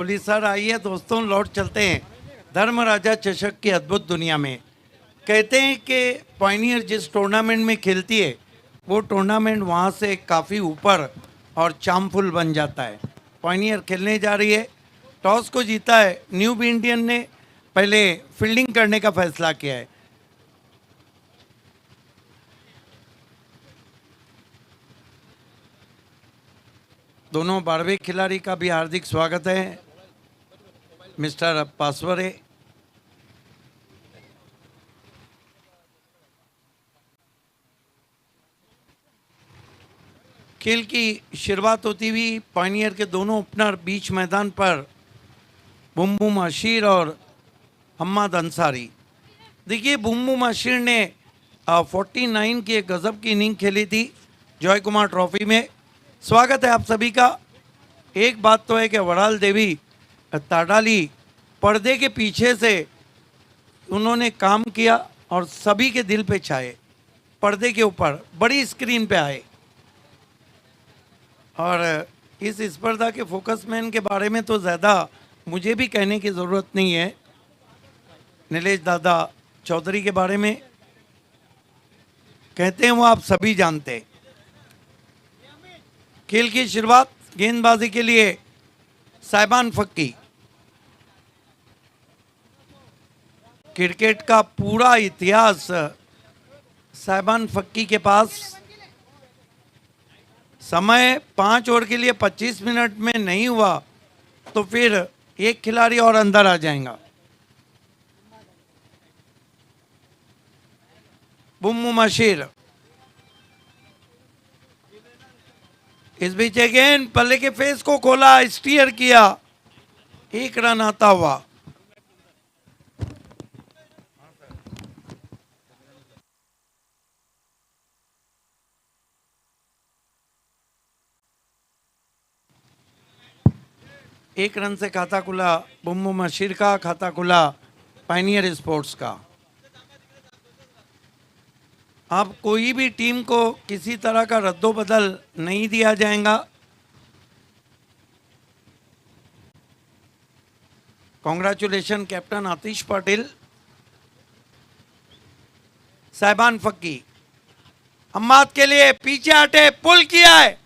Police sir आइए दोस्तों, लौट चलते हैं धर्मराजा चषक की अद्भुत दुनिया में। कहते हैं कि पायनियर जिस टूर्नामेंट में खेलती है वो टूर्नामेंट वहाँ से काफ़ी ऊपर और चामफुल बन जाता है। पायनियर खेलने जा रही है, टॉस को जीता है न्यू इंडियन ने, पहले फील्डिंग करने का फैसला किया है। दोनों 12वें खिलाड़ी का भी हार्दिक स्वागत है, मिस्टर पासवरे। खेल की शुरुआत होती हुई पायनियर के दोनों ओपनर बीच मैदान पर बुम बुम अशीर और हम्माद अंसारी। देखिए, बुम बुम अशीर ने 49 की एक गजब की इनिंग खेली थी जॉय कुमार ट्रॉफी में। स्वागत है आप सभी का। एक बात तो है कि वड़ाल देवी ताडाली पर्दे के पीछे से उन्होंने काम किया और सभी के दिल पे छाए, पर्दे के ऊपर बड़ी स्क्रीन पे आए। और इस स्पर्धा के फोकसमैन के बारे में तो ज़्यादा मुझे भी कहने की ज़रूरत नहीं है। नीलेश दादा चौधरी के बारे में कहते हैं वो आप सभी जानते हैं। खेल की शुरुआत गेंदबाजी के लिए साइबान फक्की। क्रिकेट का पूरा इतिहास साइबान फक्की के पास। समय 5 ओवर के लिए 25 मिनट में नहीं हुआ तो फिर एक खिलाड़ी और अंदर आ जाएगा। बुम्मू मशीर इस बीच अगेन पल्ले के फेस को खोला, स्टीयर किया, एक रन आता हुआ। एक रन से खाता खुला बुम्मू मशीर का, खाता खुला पायनियर स्पोर्ट्स का। अब कोई भी टीम को किसी तरह का रद्दोबदल नहीं दिया जाएगा। कॉन्ग्रेचुलेशन कैप्टन आतिश पाटिल। साइबान फक्की हम्माद के लिए पीछे हटे, पुल किया है,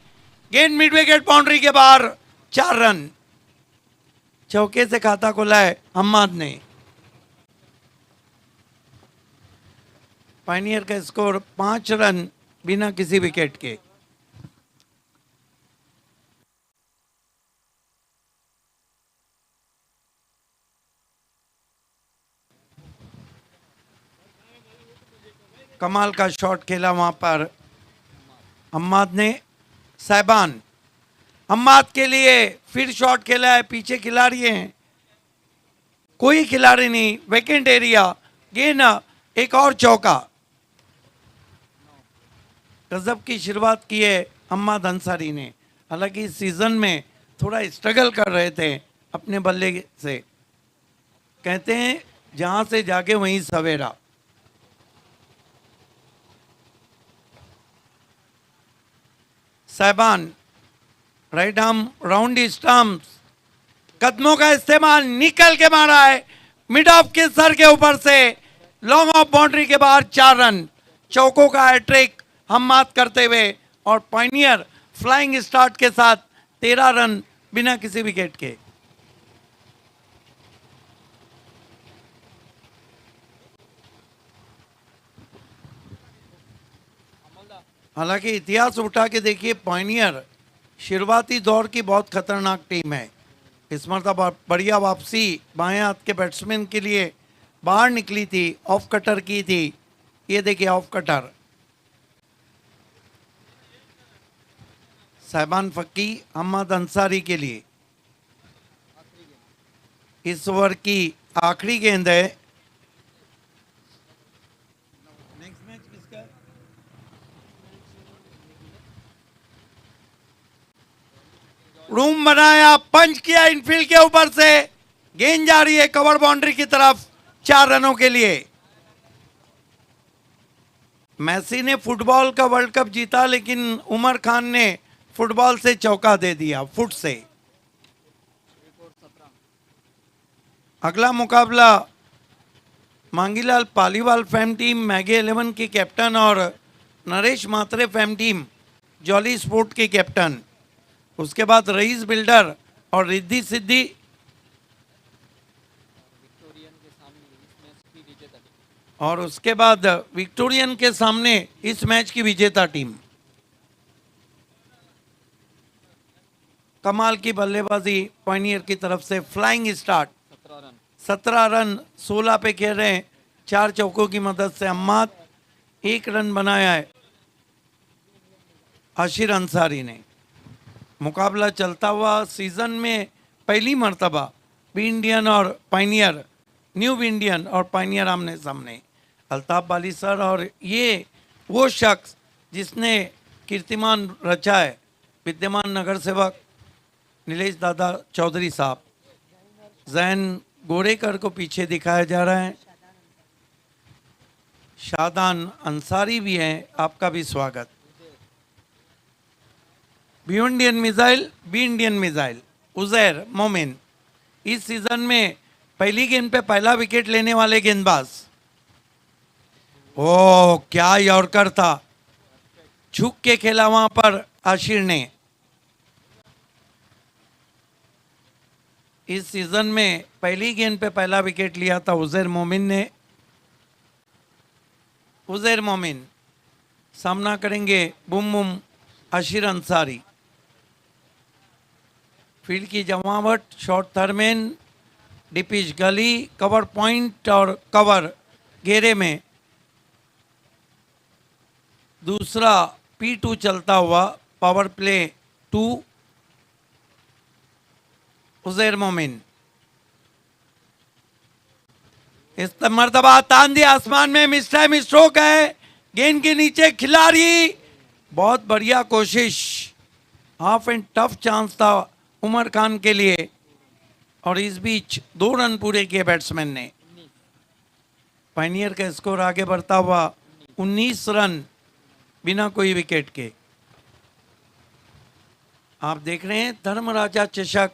गेंद मिड विकेट बाउंड्री के बाहर, 4 रन। चौके से खाता खोला है हम्माद ने। पायनियर का स्कोर 5 रन बिना किसी विकेट के। कमाल का शॉट खेला वहां पर हम्माद ने। साइबान हम्माद के लिए फिर शॉट खेला है, पीछे खिलाड़ी हैं, कोई खिलाड़ी नहीं, वेकेंट एरिया, गेंद, एक और चौका। गजब की शुरुआत की है हम्माद अंसारी ने। हालांकि इस सीजन में थोड़ा स्ट्रगल कर रहे थे अपने बल्ले से। कहते हैं जहां से जागे वहीं सवेरा। साइबान राइट आर्म राउंड स्टंप्स, कदमों का इस्तेमाल, निकल के मारा है मिड ऑफ के सर के ऊपर से, लॉन्ग ऑफ बाउंड्री के बाहर, 4 रन। चौकों का हैट्रिक हम्माद करते हुए और पायनियर फ्लाइंग स्टार्ट के साथ 13 रन बिना किसी विकेट के। हालांकि इतिहास उठा के देखिए, पायनियर शुरुआती दौर की बहुत खतरनाक टीम है। इस मरतबा बढ़िया वापसी बाएं हाथ के बैट्समैन के लिए बाहर निकली थी, ऑफ कटर की थी। ये देखिए ऑफ कटर। साइबान फक्की हम्माद अंसारी के लिए इस ओवर की आखिरी गेंद है। नेक्स्ट मैच किसका? रूम बनाया, पंच किया इनफील्ड के ऊपर से, गेंद जा रही है कवर बाउंड्री की तरफ, 4 रनों के लिए। मेसी ने फुटबॉल का वर्ल्ड कप जीता, लेकिन उमर खान ने फुटबॉल से चौका दे दिया, फुट से। अगला मुकाबला मांगीलाल पालीवाल फैम टीम मैगे 11 की कैप्टन और नरेश मात्रे फैम टीम जॉली स्पोर्ट की कैप्टन। उसके बाद रईस बिल्डर और रिद्धि सिद्धि और उसके बाद विक्टोरियन के सामने इस मैच की विजेता टीम। कमाल की बल्लेबाजी पायनियर की तरफ से, फ्लाइंग स्टार्ट, 17 रन 16 पे खेल रहे हैं, 4 चौकों की मदद से। अम्माद 1 रन बनाया है आशिर अंसारी ने। मुकाबला चलता हुआ सीजन में पहली मर्तबा बी इंडियन और पायनियर, न्यू बी इंडियन और पायनियर आमने सामने। अल्ताफ बाली सर और ये वो शख्स जिसने कीर्तिमान रचा है, विद्यमान नगर सेवक नीलेश दादा चौधरी साहब। जैन गोरेकर को पीछे दिखाया जा रहा है। शादान अंसारी भी हैं, आपका भी स्वागत। बी इंडियन मिसाइल उजैर मोमिन इस सीजन में पहली गेंद पे पहला विकेट लेने वाले गेंदबाज। ओ क्या यॉर्कर था, झुक के खेला वहां पर आशिर ने। इस सीजन में पहली गेंद पे पहला विकेट लिया था उजैर मोमिन ने। उजैर मोमिन सामना करेंगे बुम बुम आशिर अंसारी। फील्ड की जमावट, शॉर्ट थर्मेन, डिपिच गली, कवर पॉइंट और कवर घेरे में दूसरा P2 चलता हुआ पावर प्ले 2 उजैर मोमिन। इस मर्तबा तान दिया आसमान में, मिस टाइम स्ट्रोक है, गेंद के नीचे खिलाड़ी, बहुत बढ़िया कोशिश। हाफ एंड टफ चांस था उमर खान के लिए और इस बीच 2 रन पूरे किए बैट्समैन ने। पायनियर का स्कोर आगे बढ़ता हुआ 19 रन बिना कोई विकेट के। आप देख रहे हैं धर्मराजा चषक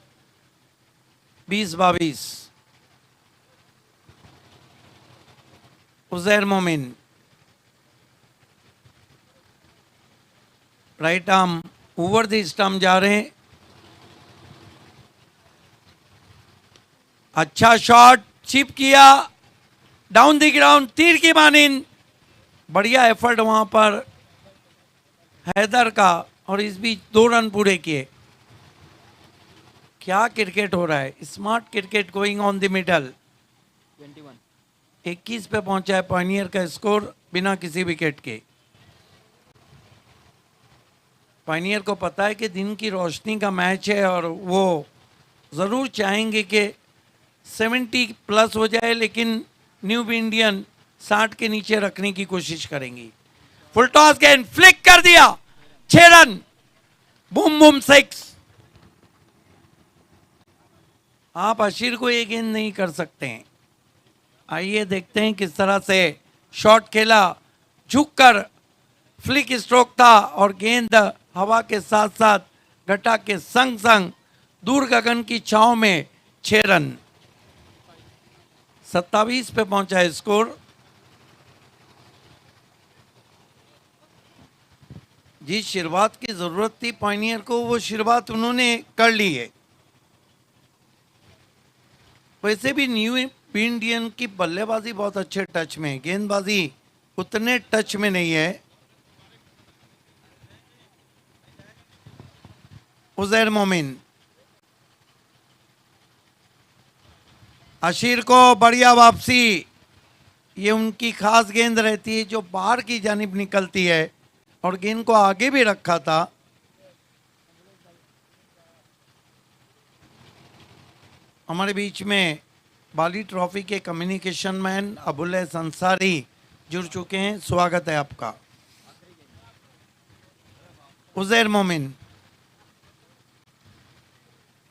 2022। उजैर मोमिन right arm over the stump जा रहे हैं। अच्छा शॉट, चिप किया, डाउन द ग्राउंड, तीर की मानिंद। बढ़िया एफर्ट वहां पर हैदर का और इस बीच 2 रन पूरे किए। क्या क्रिकेट हो रहा है, smart cricket going on the middle. 21 पे पहुंचा है पायनियर का स्कोर बिना किसी विकेट के। पायनियर को पता है कि दिन की रोशनी का मैच है और वो ज़रूर चाहेंगे कि 70 प्लस हो जाए, लेकिन न्यू बी इंडियन 60 के नीचे रखने की कोशिश करेंगी। फुल टॉस गेंद फ्लिक कर दिया, 6 रन, बूम बूम 6। आप आशिर को ये गेंद नहीं कर सकते हैं। आइए देखते हैं किस तरह से शॉट खेला, झुककर फ्लिक स्ट्रोक था और गेंद हवा के साथ साथ घटा के संग संग दूर गगन की छांव में 6 रन। 27 पे पहुंचा है स्कोर। जिस शुरुआत की जरूरत थी पायनियर को, वो शुरुआत उन्होंने कर ली है। वैसे भी न्यू इंडियन की बल्लेबाजी बहुत अच्छे टच में है, गेंदबाजी उतने टच में नहीं है। उजैर मोमिन आशिर को बढ़िया वापसी, ये उनकी खास गेंद रहती है जो बाहर की जानिब निकलती है और गेंद को आगे भी रखा था। हमारे बीच में बाली ट्रॉफी के कम्युनिकेशन मैन अबुल अंसारी जुड़ चुके हैं, स्वागत है आपका। उजैर मोमिन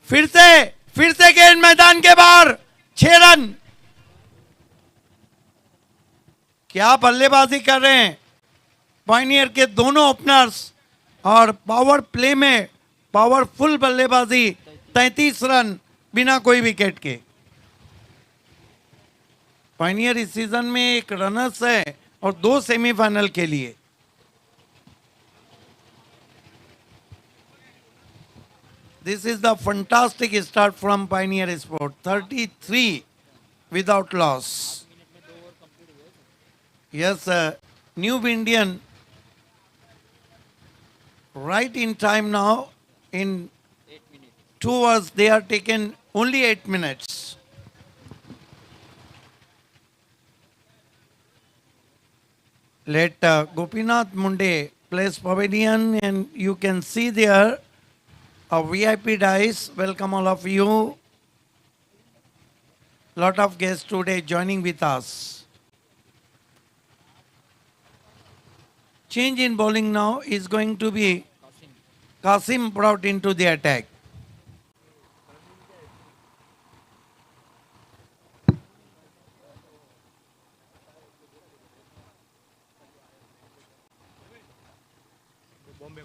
फिर से गेंद मैदान के बाहर, 6 रन। क्या बल्लेबाजी कर रहे हैं पायनियर के दोनों ओपनर्स और पावर प्ले में पावरफुल बल्लेबाजी, 33 रन बिना कोई विकेट के। पायनियर इस सीजन में एक रनर्स है और 2 सेमीफाइनल के लिए। This is the fantastic start from Pioneer Sport. 33 without loss. Yes, New Indian right in time now. In 2 hours they are taken only 8 minutes. Let Gopinath Munde place pavilion, and you can see there a VIP dice. Welcome all of you. Lot of guests today joining with us. Change in bowling now is going to be Kasim brought into the attack.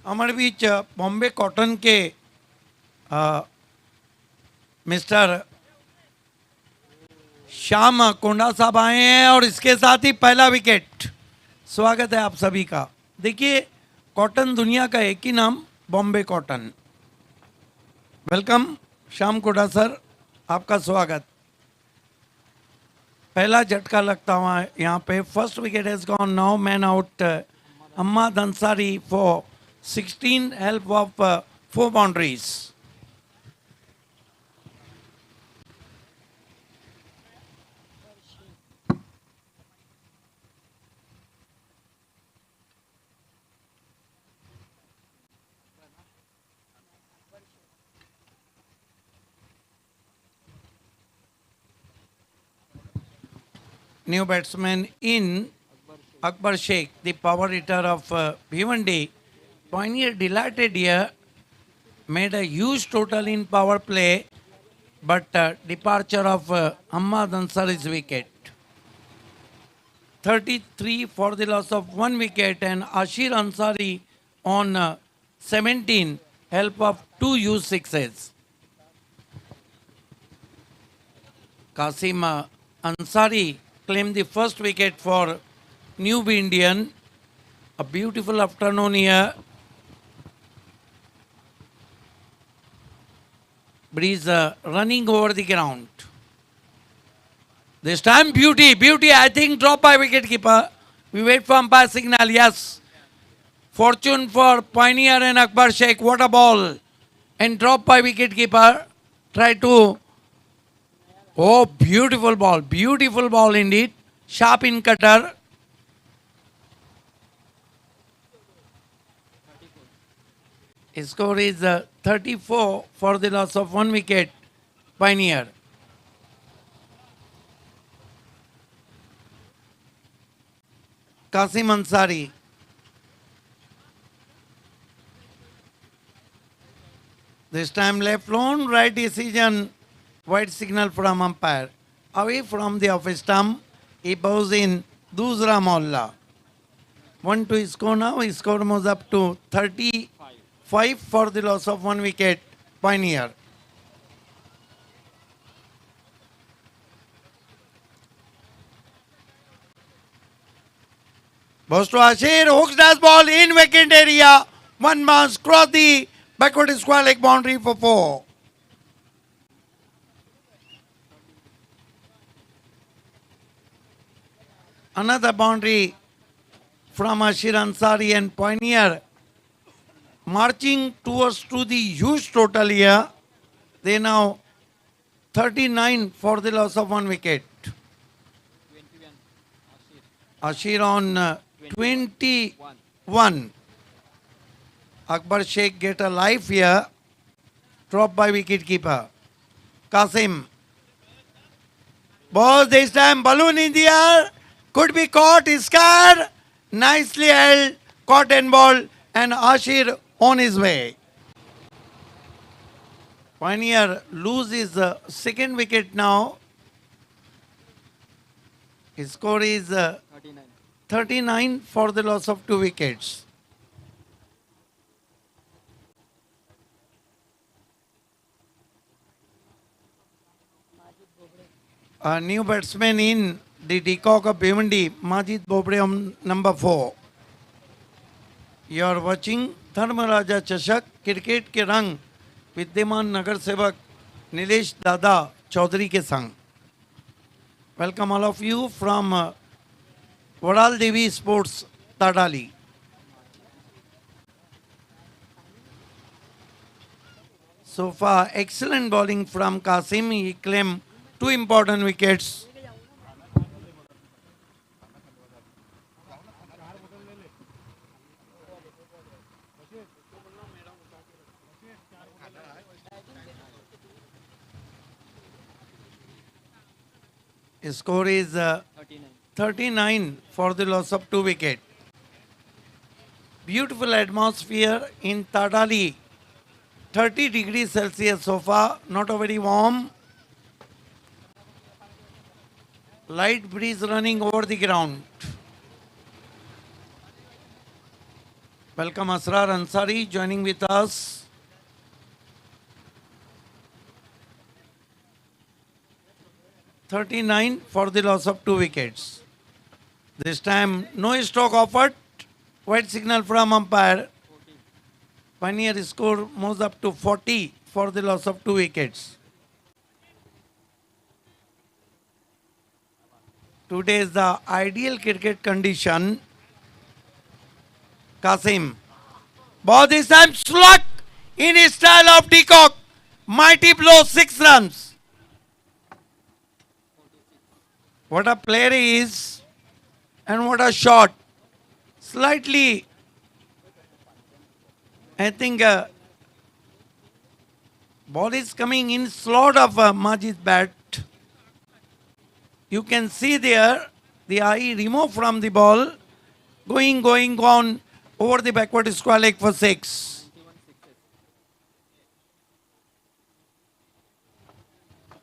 हमारे बीच Bombay cotton के mister Shyam कोंडा साहब आए हैं और इसके साथ ही पहला wicket. स्वागत है आप सभी का। देखिए, कॉटन दुनिया का एक ही नाम, बॉम्बे कॉटन। वेलकम श्याम कोंडा सर, आपका स्वागत। पहला झटका लगता हुआ यहाँ पे। First wicket has gone now, man out Ammad Ansari for 16 help of 4 boundaries. New batsman in Akbar Sheikh, the power hitter of Bhiwandi. Pioneer delighted here, made a huge total in power play, but departure of Ahmad Ansari's wicket. 33 for the loss of 1 wicket, and Ashir Ansari on 17, help of 2 used sixes. Kasim Ansari claimed the first wicket for New Indian. A beautiful afternoon here. Breeze running over the ground. This time beauty, I think drop by wicketkeeper. We wait for umpire signal, yes. Fortune for Pioneer and Akbar Sheikh, what a ball. And drop by wicketkeeper. Try to, oh, beautiful ball indeed. Sharp in cutter. His score is 34 for the loss of 1 wicket, Pioneer. Kasim Ansari. This time left lone, right decision, white signal from umpire. Away from the off stump, he bows in Dusra Mohalla. 1 to his score now, his score moves up to 35 for the loss of 1 wicket, Pioneer. Bows to Ashir, hooks dash ball in vacant area. 1 bounce, cross the backward square leg boundary for 4. Another boundary from Ashir Ansari, and Pioneer marching towards to the huge total here. They now 39 for the loss of 1 wicket. Ashir on 21. Akbar Sheikh get a life here. Drop by wicketkeeper. Kasim. Balls this time, balloon in the air. Could be caught, scared. Nicely held, caught and ball, and Ashir on his way. Pioneer loses second wicket now. His score is 39 for the loss of 2 wickets. A new batsman in the Decock of Bhiwandi, Majid Bobre on number 4. You are watching Dharmaraja चषक cricket के रंग विद्यमान नगर सेवक नीलेश दादा चौधरी के संग. Welcome all of you from Vadal Devi Sports Tadali. So far, excellent bowling from Kasim. He claimed 2 important wickets. His score is 39 for the loss of 2 wickets. Beautiful atmosphere in Tadali. 30 degrees Celsius so far, not a very warm. Light breeze running over the ground. Welcome Asrar Ansari joining with us. (39) for the loss of 2 wickets. This time no stroke offered. White signal from umpire. Pioneer score moves up to 40 for the loss of 2 wickets. Today is the ideal cricket condition. Kasim. Ball this time slug in style of Decock. Mighty blow, 6 runs. What a player he is and what a shot. Slightly, I think ball is coming in slot of Majid's bat. You can see there the eye removed from the ball, going on over the backward square leg for 6.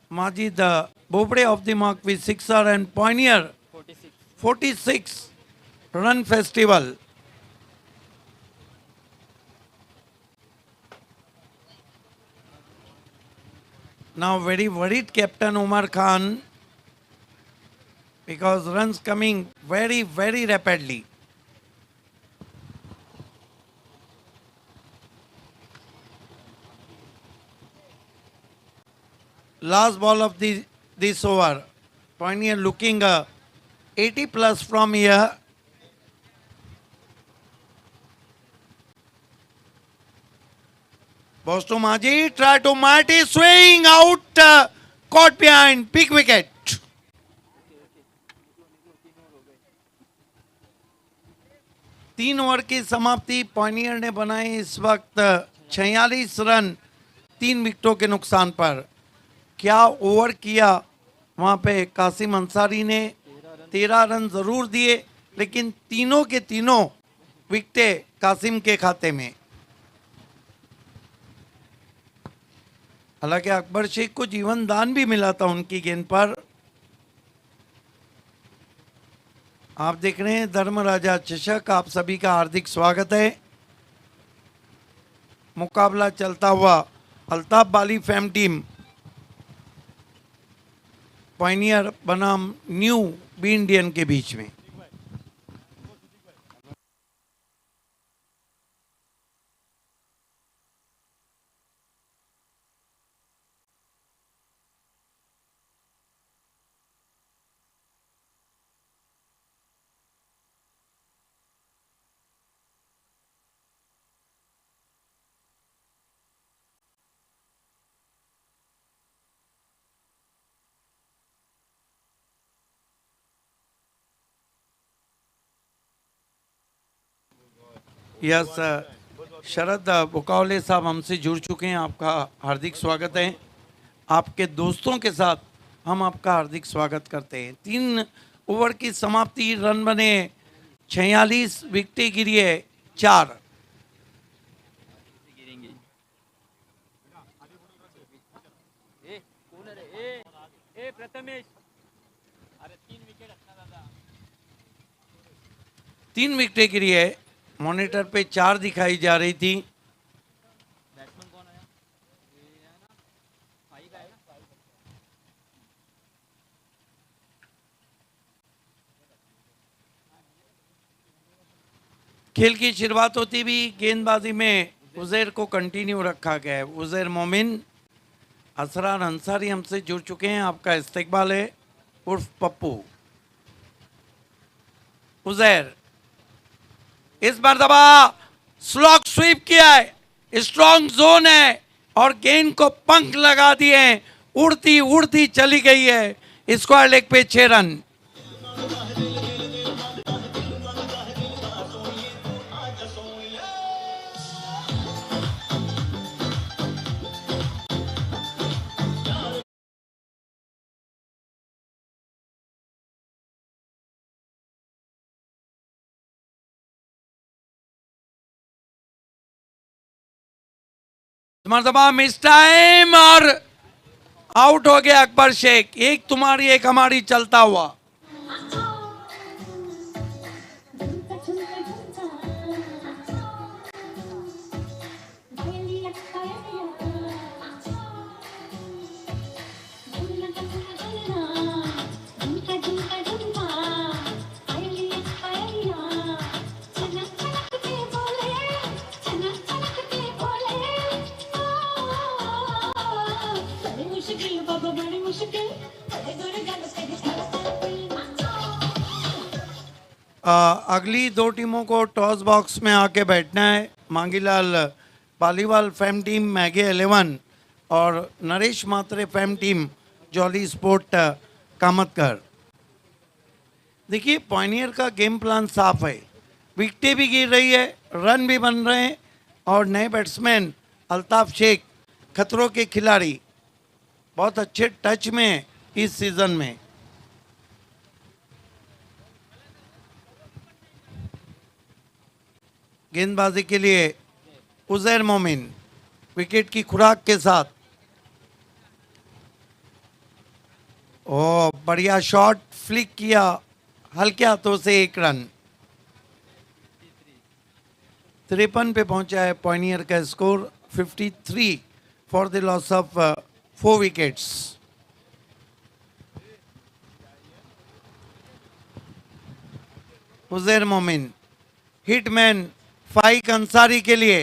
Majid Bobre of the mark with 6er and Pioneer 46 run festival. Now very worried captain Umar Khan because runs coming very rapidly. Last ball of this over. Pioneer looking 80 plus from here. Bosto Majid try to mighty swing out, caught behind, big wicket. तीन over की समाप्ति Pioneer ने बनाई इस वक्त 46 run 3 विकेटों के नुकसान पर. क्या ओवर किया वहां पे कासिम अंसारी ने. 13 रन जरूर दिए लेकिन तीनों के तीनों विकेटें कासिम के खाते में. हालांकि अकबर शेख को जीवन दान भी मिला था उनकी गेंद पर. आप देख रहे हैं धर्मराजा चषक. आप सभी का हार्दिक स्वागत है. मुकाबला चलता हुआ अल्ताफ बाली फैम टीम पायनियर बनाम न्यू बी इंडियन के बीच में. यस शरद बुकावले साहब हमसे जुड़ चुके हैं. आपका हार्दिक स्वागत है. आपके दोस्तों के साथ हम आपका हार्दिक स्वागत करते हैं. 3 ओवर की समाप्ति. रन बने 46, विकेटें गिरी है 4. तीन विकेटें गिरी है. मॉनिटर पे 4 दिखाई जा रही थी. खेल की शुरुआत होती भी गेंदबाजी में उजैर को कंटिन्यू रखा गया है। उजैर मोमिन, असरार अंसारी हमसे जुड़ चुके हैं, आपका इस्तकबाल है, उर्फ पप्पू। उजैर इस मर्तबा स्लॉक स्वीप किया है, स्ट्रॉन्ग जोन है और गेंद को पंख लगा दिए हैं, उड़ती उड़ती चली गई है। स्क्वायर लेग पे 6 रन। मर्तबा मिस टाइम और आउट हो गया अकबर शेख। एक तुम्हारी एक हमारी चलता हुआ। अगली दो टीमों को टॉस बॉक्स में आके बैठना है। मांगीलाल पालीवाल फैम टीम मैगे 11 और नरेश मात्रे fam team jolly sport Kamatkar. देखिए पॉइनियर का गेम प्लान साफ है, विकेटें भी गिर रही है, रन भी बन रहे हैं और नए बैट्समैन अल्ताफ शेख खतरों के खिलाड़ी बहुत अच्छे टच में इस सीजन में। गेंदबाजी के लिए उजैर मोमिन विकेट की खुराक के साथ। ओ बढ़िया शॉट फ्लिक किया हल्के हाथों से, 1 रन। 53 पे पहुंचा है पॉइनियर का score, 53 for the loss of 4 wickets. Uzair मोमिन हिटमैन फाइक अंसारी के लिए।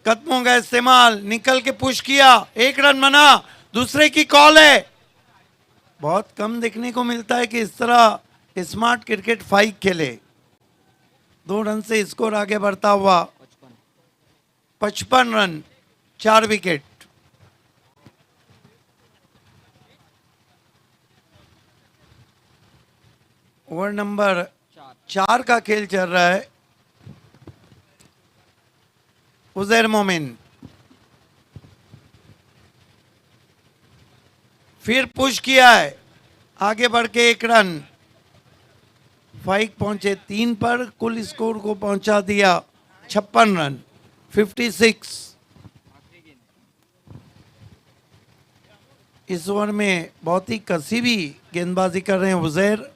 कदमों का इस्तेमाल, निकल के पुश किया, 1 रन बना, दूसरे की कॉल है। बहुत कम देखने को मिलता है कि इस तरह स्मार्ट क्रिकेट फाइक खेले। 2 रन से स्कोर आगे बढ़ता हुआ 55 रन, 4 विकेट। ओवर नंबर 4 का खेल चल रहा है। उजैर मोमिन फिर पुश किया है, आगे बढ़ के 1 रन। फाइक पहुंचे 3 पर, कुल स्कोर को पहुंचा दिया 56 रन, 56। इस ओवर में बहुत ही कसीबी गेंदबाजी कर रहे हैं उजैर।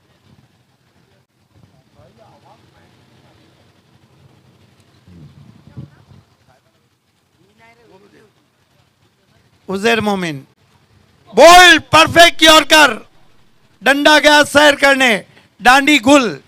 उजैर मोमिन बोल्ड, परफेक्ट यॉर्कर, डंडा गया सैर करने, डांडी गुल।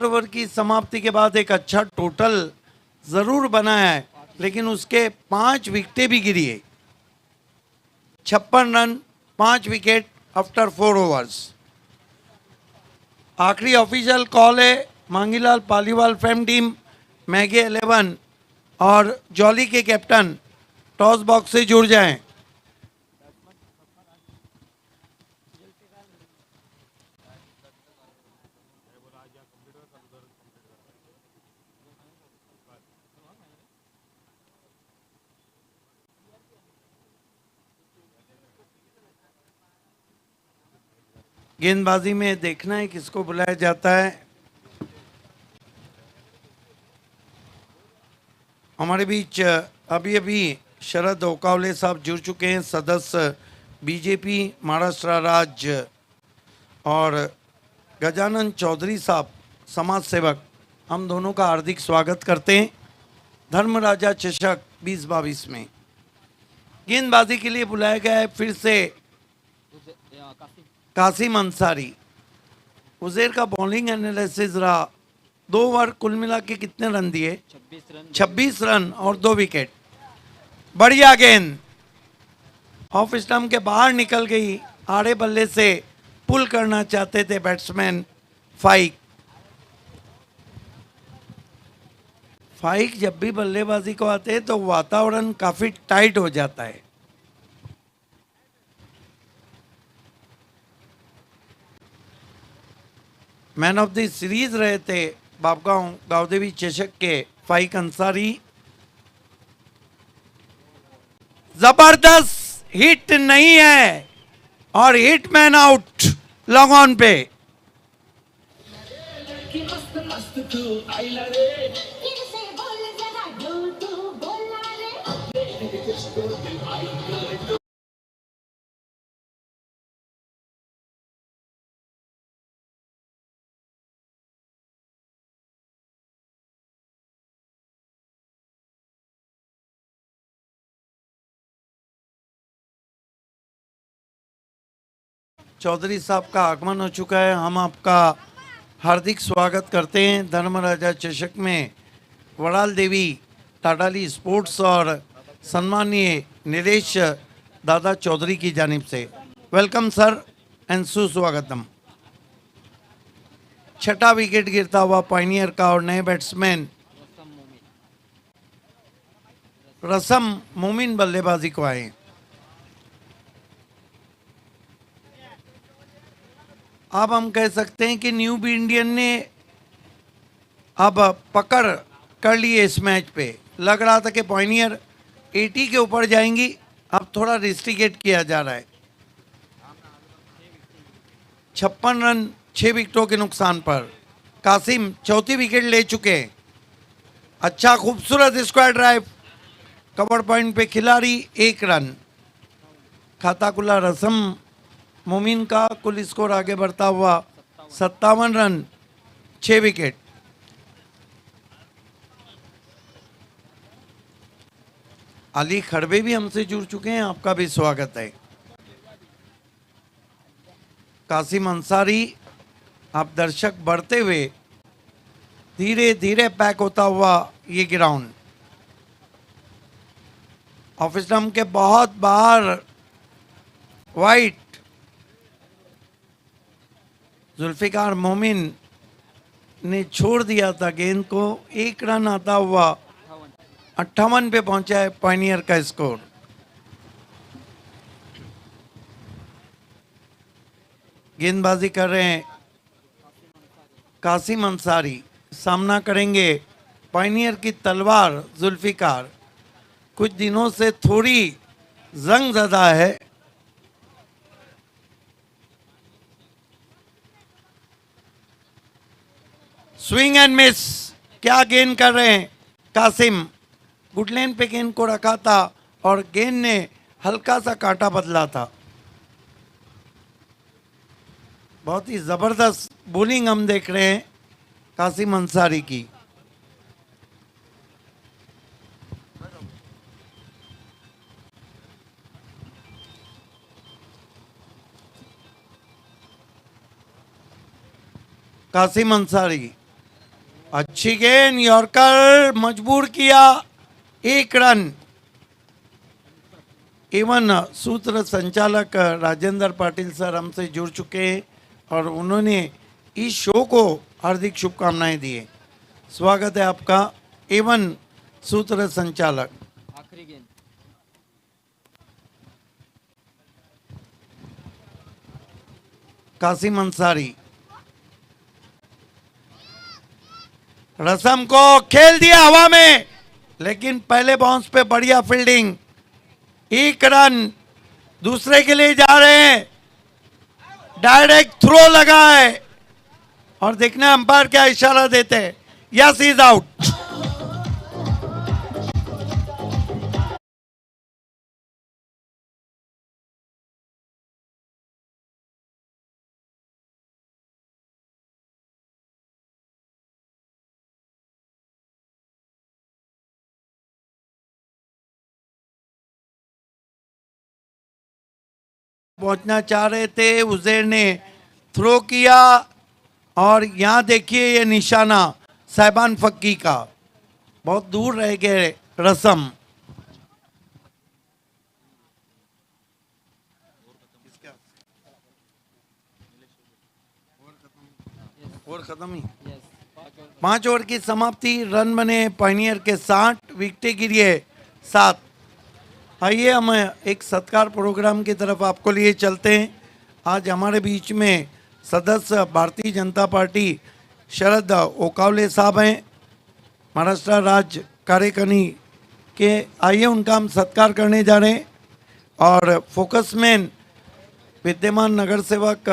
ओवर की समाप्ति के बाद एक अच्छा टोटल जरूर बना है, लेकिन उसके 5 विकेटें भी गिरी है। 56 रन, 5 विकेट आफ्टर 4 ओवर्स। आखिरी ऑफिशियल कॉल है, मांगीलाल पालीवाल फैम टीम मैगे 11 और जॉली के कैप्टन टॉस बॉक्स से जुड़ जाएं। गेंदबाजी में देखना है किसको बुलाया जाता है। हमारे बीच अभी अभी शरद ओकावले साहब जुड़ चुके हैं, सदस्य बीजेपी महाराष्ट्र राज्य, और गजानन चौधरी साहब समाज सेवक। हम दोनों का हार्दिक स्वागत करते हैं धर्म राजा चषक 2022 में। गेंदबाजी के लिए बुलाया गया है फिर से कासिम अंसारी। उजेर का बॉलिंग एनालिसिस रहा। 2 ओवर कुल मिला के कितने रन दिए? 26 रन और 2 विकेट। बढ़िया गेंद ऑफ स्टंप के बाहर निकल गई। आड़े बल्ले से पुल करना चाहते थे बैट्समैन फाइक। फाइक जब भी बल्लेबाजी को आते हैं तो वातावरण काफी टाइट हो जाता है। मैन ऑफ द सीरीज रहे थे बाबगांव गावदेवी चषक के फाइक अंसारी। जबरदस्त हिट नहीं है और हिटमैन आउट लॉन्ग ऑन पे। चौधरी साहब का आगमन हो चुका है। हम आपका हार्दिक स्वागत करते हैं धर्म राजा चषक में वड़ाल देवी टाटाली स्पोर्ट्स और सम्मानीय निलेश दादा चौधरी की जानिब से। वेलकम सर एंड सुस्वागतम। छठा विकेट गिरता हुआ पायनियर का और नए बैट्समैन रसम मोमिन बल्लेबाजी को आए। अब हम कह सकते हैं कि न्यू बी इंडियन ने अब पकड़ कर ली है इस मैच पे। लग रहा था कि पायनियर 80 के ऊपर जाएंगी, अब थोड़ा रिस्ट्रिकेट किया जा रहा है। 56 रन 6 विकेटों के नुकसान पर कासिम चौथी विकेट ले चुके हैं। अच्छा खूबसूरत स्क्वायर ड्राइव, कवर पॉइंट पे खिलाड़ी 1 रन। खाता खुला रसम मोमिन का। कुल स्कोर आगे बढ़ता हुआ 57 रन 6 विकेट। अली खड़बे भी हमसे जुड़ चुके हैं, आपका भी स्वागत है। कासिम अंसारी, आप दर्शक बढ़ते हुए धीरे धीरे पैक होता हुआ ये ग्राउंड। ऑफ स्टंप के बहुत बाहर वाइट। जुल्फिकार मोमिन ने छोड़ दिया था गेंद को। 1 रन आता हुआ 58 पे पहुंचा है पायनियर का स्कोर। गेंदबाजी कर रहे हैं कासिम अंसारी। सामना करेंगे पायनियर की तलवार जुल्फिकार। कुछ दिनों से थोड़ी जंग ज़दा है। Swing and miss. क्या गेंद कर रहे हैं कासिम। गुडलैन पे गेंद को रखा था और गेंद ने हल्का सा कांटा बदला था। बहुत ही जबरदस्त बॉलिंग हम देख रहे हैं कासिम अंसारी की। कासिम अंसारी अच्छी गेंद, यॉर्कर मजबूर किया। 1 रन। एवं सूत्र संचालक राजेंद्र पाटिल सर हमसे जुड़ चुके हैं और उन्होंने इस शो को हार्दिक शुभकामनाएं दी है। स्वागत है आपका एवं सूत्र संचालक। आखिरी गेंद कासिम अंसारी। रसम को खेल दिया हवा में, लेकिन पहले बाउंस पे बढ़िया फील्डिंग। 1 रन दूसरे के लिए जा रहे हैं। डायरेक्ट थ्रो लगा है और देखना अंपायर क्या इशारा देते हैं। Yes is out. पहुंचना चाह रहे थे, उजैर ने थ्रो किया और यहाँ देखिए ये निशाना साहिबान फक्की का, बहुत दूर रह गए रसम। और खत्म ही 5 ओवर की समाप्ति, रन बने पायनियर के 60, विकेटें गिरी है 7। आइए हम एक सत्कार प्रोग्राम की तरफ आपको लिए चलते हैं। आज हमारे बीच में सदस्य भारतीय जनता पार्टी शरद ओकावले साहब हैं, महाराष्ट्र राज्य कार्यकारिणी के। आइए उनका हम सत्कार करने जा रहे हैं। और फोकसमैन विद्यमान नगर सेवक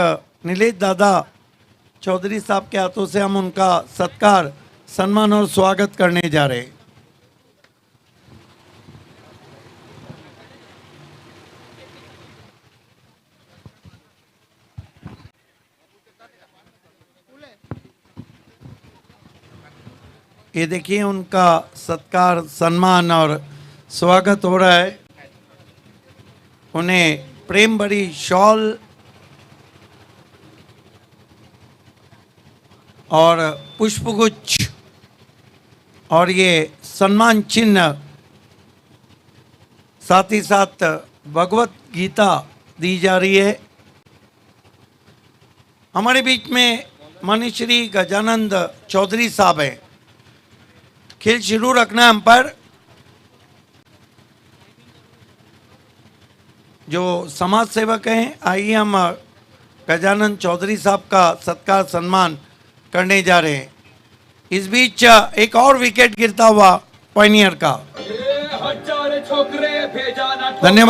नीलेश दादा चौधरी साहब के हाथों से हम उनका सत्कार, सम्मान और स्वागत करने जा रहे हैं। ये देखिए उनका सत्कार, सम्मान और स्वागत हो रहा है। उन्हें प्रेम भरी शॉल और पुष्पगुच्छ और ये सम्मान चिन्ह, साथ ही साथ भगवत गीता दी जा रही है। हमारे बीच में मनीश्री गजानंद चौधरी साहब हैं। खेल शुरू रखना है अंपायर। जो समाज सेवक हैं, आइए हम गजानंद चौधरी साहब का सत्कार सम्मान करने जा रहे हैं। इस बीच एक और विकेट गिरता हुआ पायनियर का। धन्यवाद।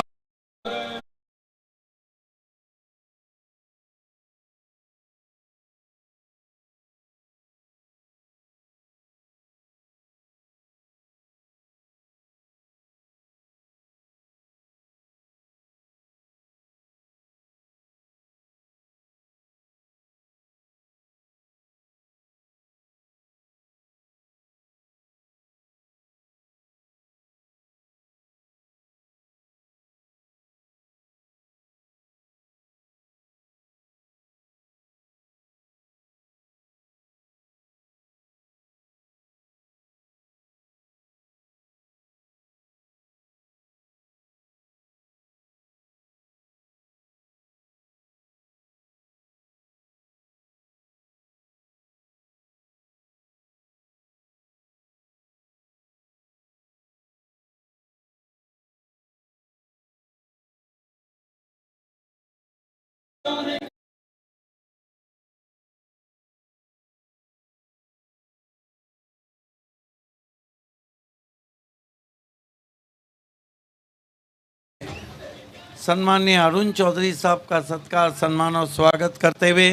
सम्माननीय अरुण चौधरी साहब का सत्कार, सम्मान और स्वागत करते हुए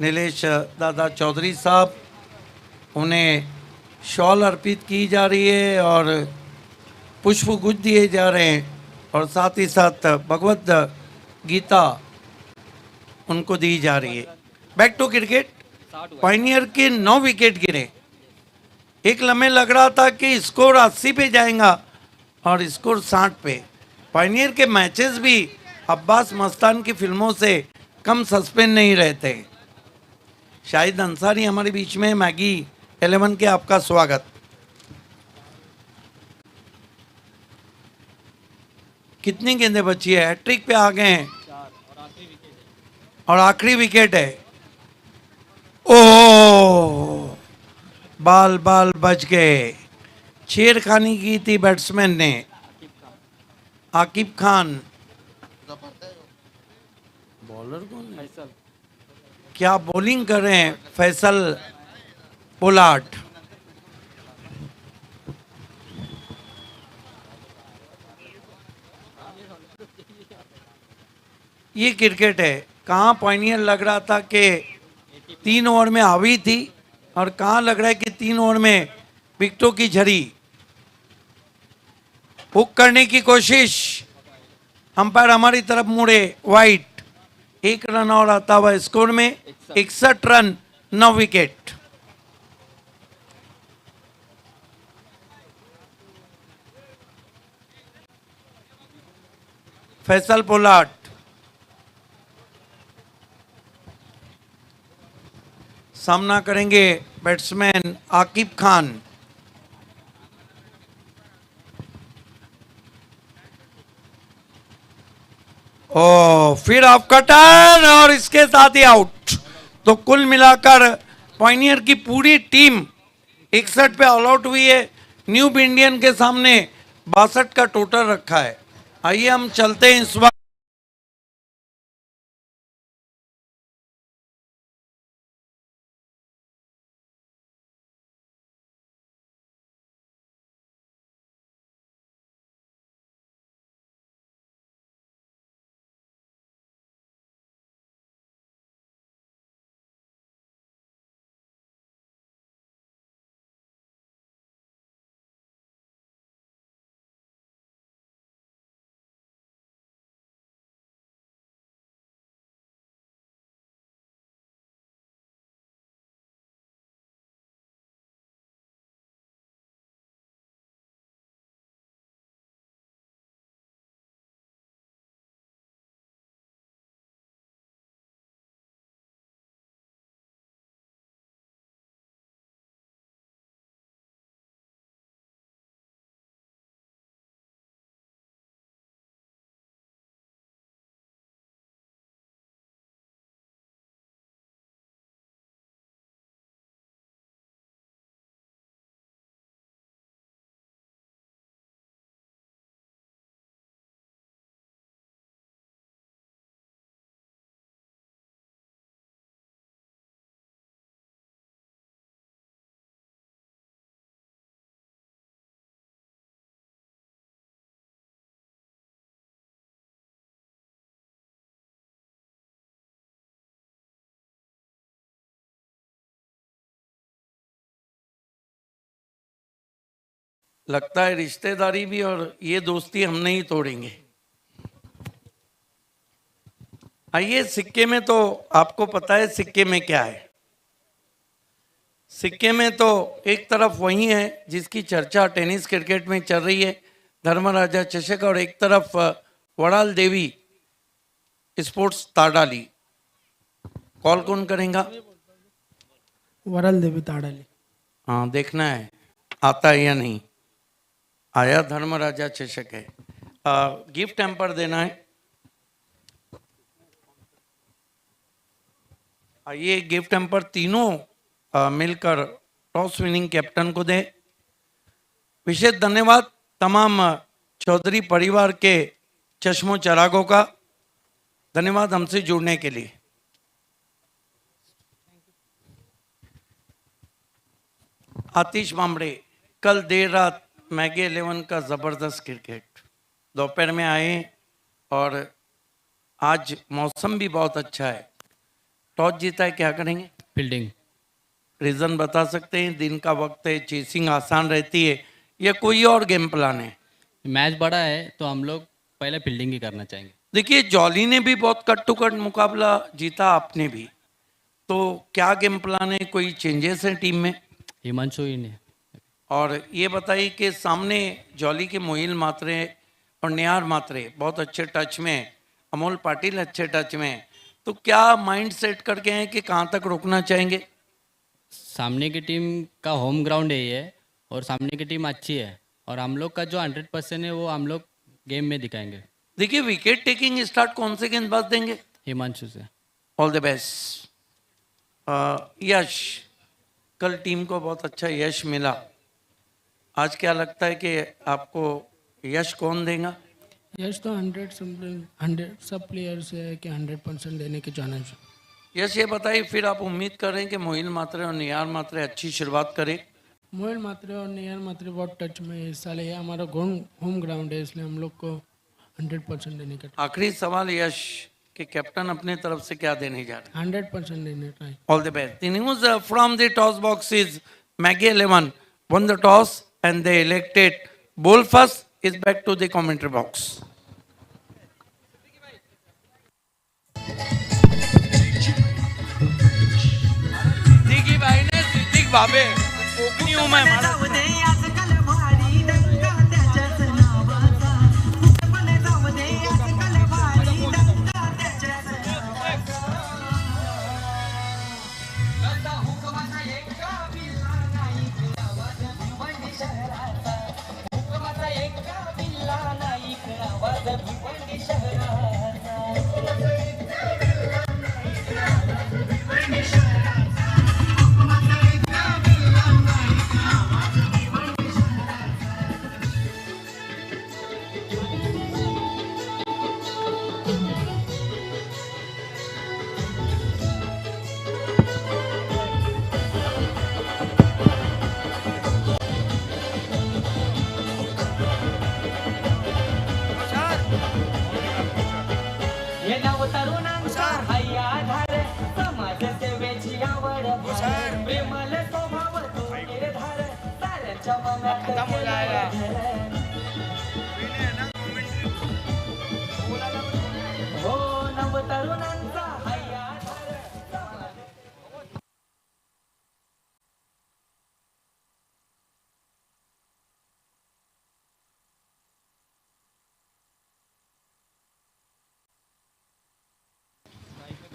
नीलेश दादा चौधरी साहब, उन्हें शॉल अर्पित की जा रही है और पुष्प गुच्छ दिए जा रहे हैं और साथ ही साथ भगवत गीता उनको दी जा रही है। Back to cricket. पायनियर के 9 विकेट गिरे। एक लम्हे लग रहा था कि स्कोर 80 पे जाएगा और स्कोर 60 पे। पायनियर के मैचेस भी अब्बास मस्तान की फिल्मों से कम सस्पेंस नहीं रहते। शाहिद अंसारी हमारे बीच में, मैगी 11 के आपका स्वागत। कितनी गेंदें बची है? हैट्रिक पे आ गए हैं और आखिरी विकेट है। ओ बाल बाल बच गए। छेड़खानी की थी बैट्समैन ने। आकिब खान बॉलर कौन है? क्या बॉलिंग कर रहे हैं फैसल पोलार्ड। ये क्रिकेट है। कहाँ पायनियर लग रहा था कि 3 ओवर में हावी थी और कहाँ लग रहा है कि 3 ओवर में विकेटों की झड़ी। हुक करने की कोशिश, अंपायर हमारी तरफ मुड़े, वाइट। 1 रन और आता हुआ स्कोर में 61 रन, 9 विकेट। फैसल पोलार्ड सामना करेंगे बैट्समैन आकिब खान। ओ फिर आपका टर्न और इसके साथ ही आउट। तो कुल मिलाकर पायनियर की पूरी टीम 61 पे ऑल आउट हुई है। न्यू इंडियन के सामने 62 का टोटल रखा है। आइए हम चलते हैं इस बार। लगता है रिश्तेदारी भी और ये दोस्ती हम नहीं तोड़ेंगे। आइए, सिक्के में तो आपको पता है सिक्के में क्या है। सिक्के में तो एक तरफ वही है जिसकी चर्चा टेनिस क्रिकेट में चल रही है, धर्मराजा चषक, और एक तरफ वड़ाल देवी स्पोर्ट्स ताड़ाली। कॉल कौन करेगा? वरल देवी ताड़ाली। हाँ, देखना है आता है या नहीं। आया धर्मराजा चषक है। गिफ्ट हैम्पर देना है। आइए, गिफ्ट हैम्पर तीनों मिलकर टॉस विनिंग कैप्टन को दें। विशेष धन्यवाद तमाम चौधरी परिवार के चश्मों चरागों का। धन्यवाद हमसे जुड़ने के लिए। आतिश बामड़े, कल देर रात मैगी 11 का जबरदस्त क्रिकेट दोपहर में आए और आज मौसम भी बहुत अच्छा है। टॉस जीता है, क्या करेंगे? फील्डिंग। रीजन बता सकते हैं? दिन का वक्त है, चेसिंग आसान रहती है, या कोई और गेम प्लान है? मैच बड़ा है तो हम लोग पहले फील्डिंग ही करना चाहेंगे। देखिए, जॉली ने भी बहुत कट टू कट मुकाबला जीता, आपने भी, तो क्या गेम प्लान है? कोई चेंजेस हैं टीम में? हिमांशु ही ने। और ये बताइए कि सामने जॉली के मोहिल मात्रे और निहार मात्रे बहुत अच्छे टच में, अमोल पाटिल अच्छे टच में, तो क्या माइंड सेट करके हैं कि कहाँ तक रोकना चाहेंगे? सामने की टीम का होम ग्राउंड है ये, और सामने की टीम अच्छी है, और हम लोग का जो 100% है वो हम लोग गेम में दिखाएंगे। देखिए, विकेट टेकिंग स्टार्ट कौन से गेंदबाज देंगे? हिमांशु से। All the best. यश, कल टीम को बहुत अच्छा यश मिला, आज क्या लगता है कि आपको यश कौन देगा? यश तो 100 सब प्लेयर से है कि 100% देने के चाहना चाहिए। यश, ये बताइए, फिर आप उम्मीद कर रहे हैं कि मोहिल मात्रे और निहार मात्रे अच्छी शुरुआत करें? मोहिल मात्रे और निहार मात्रे बहुत टच में है इस साल। ये हमारा होम ग्राउंड है, इसलिए हम लोग को 100% देने का। आखिरी सवाल यश, कि कैप्टन अपने तरफ से क्या देने जा रहे हैं? 100% देने try. All the best. The news from the toss box is Maggie 11 won the toss and they elected bowl first. Is back to the commentary box. Siddiqui भाई ने सिद्दीक भावे कोकणी हूं मैं मारा।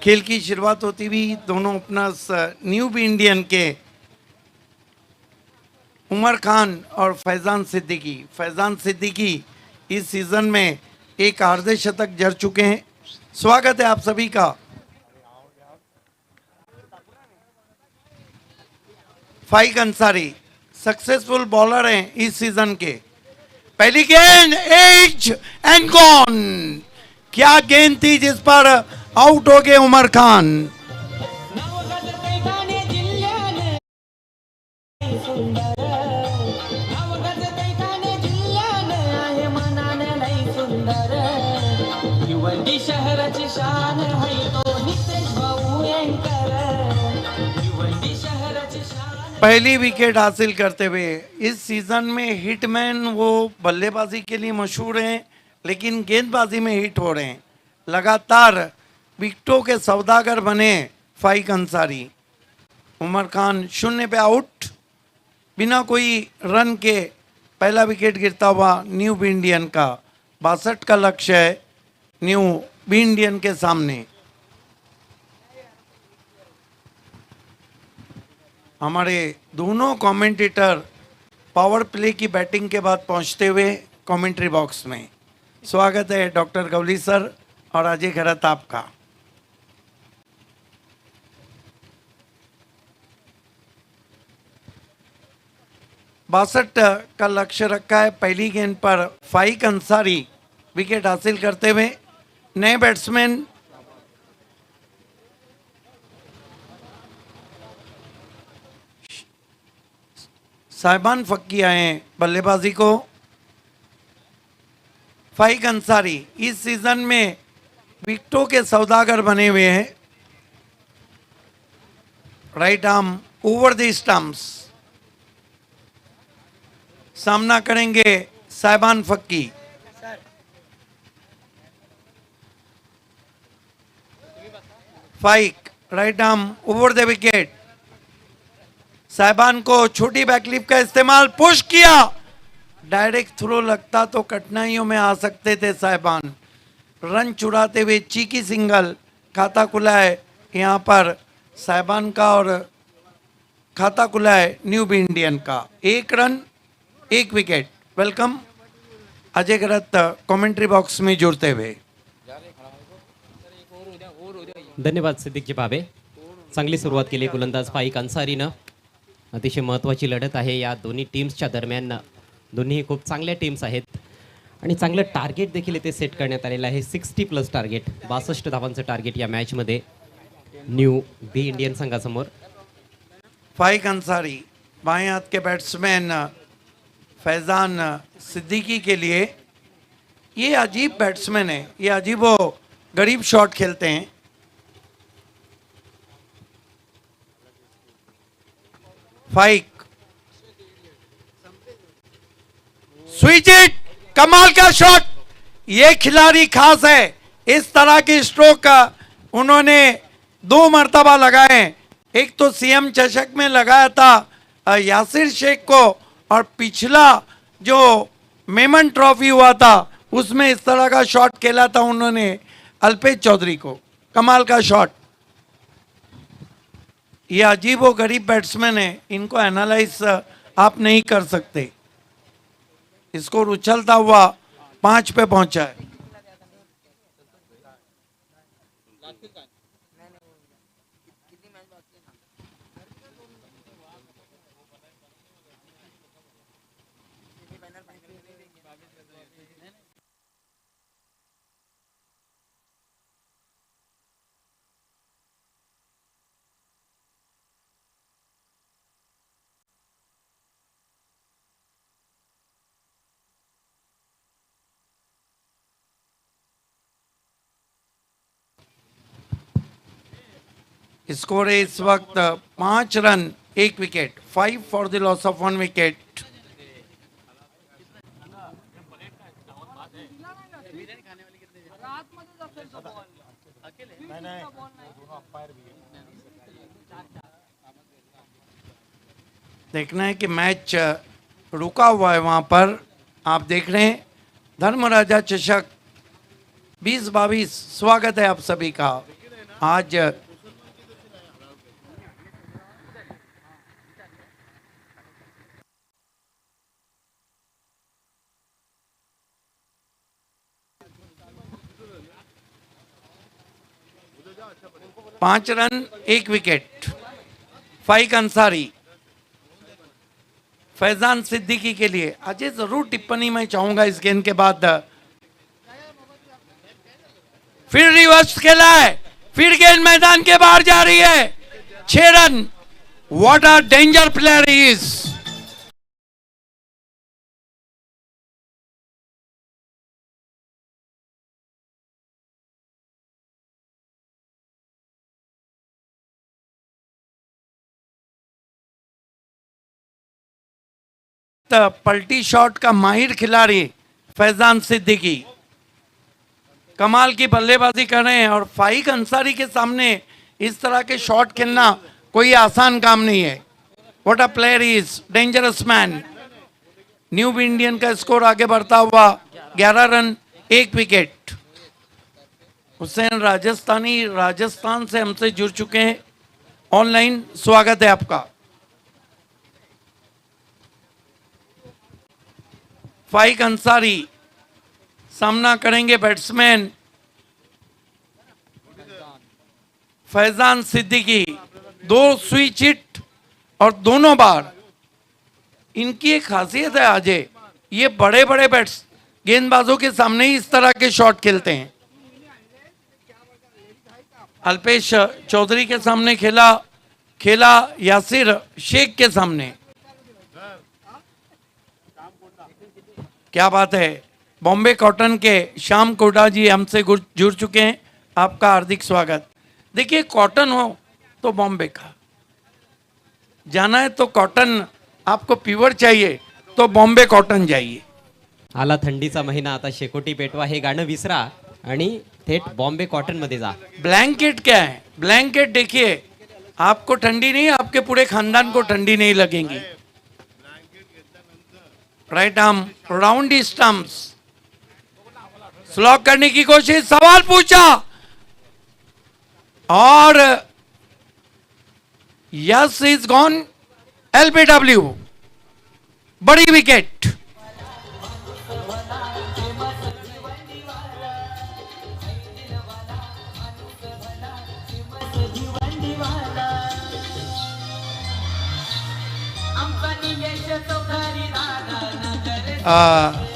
खेल की शुरुआत होती हुई दोनों ओपनर्स न्यू बी इंडियन के उमर खान और फैजान सिद्दीकी इस सीजन में एक अर्धशतक जड़ चुके हैं। स्वागत है आप सभी का। फाइक अंसारी सक्सेसफुल बॉलर हैं इस सीजन के। पहली गेंद एज एंड गॉन। क्या गेंद थी जिस पर आउट हो गए उमर खान। शहराची शान है तो नितेश भाऊ एंकर शहराची शान। पहली विकेट हासिल करते हुए इस सीजन में हिटमैन वो बल्लेबाजी के लिए मशहूर हैं, लेकिन गेंदबाजी में हिट हो रहे हैं। लगातार विकेटों के सौदागर बने फाइक अंसारी। उमर खान 0 पे आउट, बिना कोई रन के पहला विकेट गिरता हुआ न्यू बी इंडियन का। 62 का लक्ष्य है न्यू बी इंडियन के सामने। हमारे दोनों कमेंटेटर पावर प्ले की बैटिंग के बाद पहुंचते हुए कमेंट्री बॉक्स में। स्वागत है डॉक्टर गवली सर और अजय खरत आपका। बासठ का लक्ष्य रखा है पहली गेंद पर फाइक अंसारी विकेट हासिल करते हुए। नए बैट्समैन साहिबान फक्की आए हैं बल्लेबाजी को। फाइक अंसारी इस सीजन में विकेटों के सौदागर बने हुए हैं। Right arm over the stumps. सामना करेंगे साहिबान फक्की। फाइक right arm over the wicket. साहिबान को छोटी बैकलिप का इस्तेमाल पुश किया। डायरेक्ट थ्रो लगता तो कठिनाइयों में आ सकते थे साहिबान। रन चुराते हुए चीकी सिंगल। खाता खुला है यहाँ पर साहिबान का और खाता खुला है न्यू बी इंडियन का। 1 रन 1 विकेट। वेलकम अजय गरत कमेंट्री बॉक्स में जुड़ते हुए। धन्यवाद सिद्दीकजी भाबे। चांगली सुरुवात केली गोलंदाज फाइक अन्सारीनं। अतिशय महत्त्वाची लढत आहे या दोन्ही टीम्सच्या दरम्यान। दोन्ही खूप चांगल्या टीम्स आहेत आणि चांगलं टार्गेट देखील इथे सेट करण्यात आलेलं आहे। 60+ टार्गेट, 62 धावांचं टार्गेट या मॅचमध्ये न्यू बी इंडियन संघासमोर। फाइक अंसारी बाएं हाथ के बैट्समैन फैजान सिद्दीकी के लिए ये अजीब बैट्समैन है। ये अजीब वो गरीब शॉट खेलते हैं। फाइक स्विच इट, कमाल का शॉट। ये खिलाड़ी खास है। इस तरह की स्ट्रोक उन्होंने 2 मर्तबा लगाए। एक तो सीएम चषक में लगाया था यासिर शेख को, और पिछला जो मेमन ट्रॉफी हुआ था उसमें इस तरह का शॉट खेला था उन्होंने अल्पेश चौधरी को। कमाल का शॉट। ये अजीब व गरीब बैट्समैन है, इनको एनालाइज आप नहीं कर सकते। स्कोर उछलता हुआ 5 पे पहुंचा है। स्कोर है इस वक्त 5 run 1 wicket. 5 for the loss of 1 wicket. देखना है कि मैच रुका हुआ है वहाँ पर। आप देख रहे हैं धर्मराजा चषक 2022। स्वागत है आप सभी का। आज पांच रन 1 विकेट। फाइक अंसारी फैजान सिद्दीकी के लिए। अजय जरूर टिप्पणी मैं चाहूंगा इस गेंद के बाद। फिर रिवर्स खेला है, फिर गेंद मैदान के बाहर जा रही है। 6 run. What a danger player is. पलटी शॉट का माहिर खिलाड़ी फैजान सिद्दीकी कमाल की बल्लेबाजी कर रहे हैं। और फाइक अंसारी के सामने इस तरह के शॉट खेलना कोई आसान काम नहीं है। What a player is, dangerous man. New Indian का स्कोर आगे बढ़ता हुआ 11 रन 1 विकेट। हुसैन राजस्थानी राजस्थान से हमसे जुड़ चुके हैं ऑनलाइन। स्वागत है आपका। फाइक अंसारी सामना करेंगे batsman Faizan Siddiqui. 2 switch hit और दोनों बार। इनकी एक खासियत है अजय, ये बड़े बड़े गेंदबाजों के सामने ही इस तरह के शॉट खेलते हैं। अल्पेश चौधरी के सामने खेला यासिर शेख के सामने। क्या बात है। बॉम्बे कॉटन के श्याम कोटा जी हमसे जुड़ चुके हैं। आपका हार्दिक स्वागत। देखिए, कॉटन हो तो बॉम्बे का जाना है तो कॉटन, आपको प्युअर चाहिए तो बॉम्बे कॉटन जाइए। आला थंडीचा महिना, आता शेकोटी पेटवा हे गाणं विसरा आणि थेट बॉम्बे कॉटन मध्ये जा। ब्लैंकेट क्या है? ब्लैंकेट देखिए, आपको ठंडी नहीं, आपके पूरे खानदान को ठंडी नहीं लगेगी। Right arm round stumps. Slog करने की कोशिश, सवाल पूछा और यस इज गॉन। एलबीडब्ल्यू, बड़ी विकेट।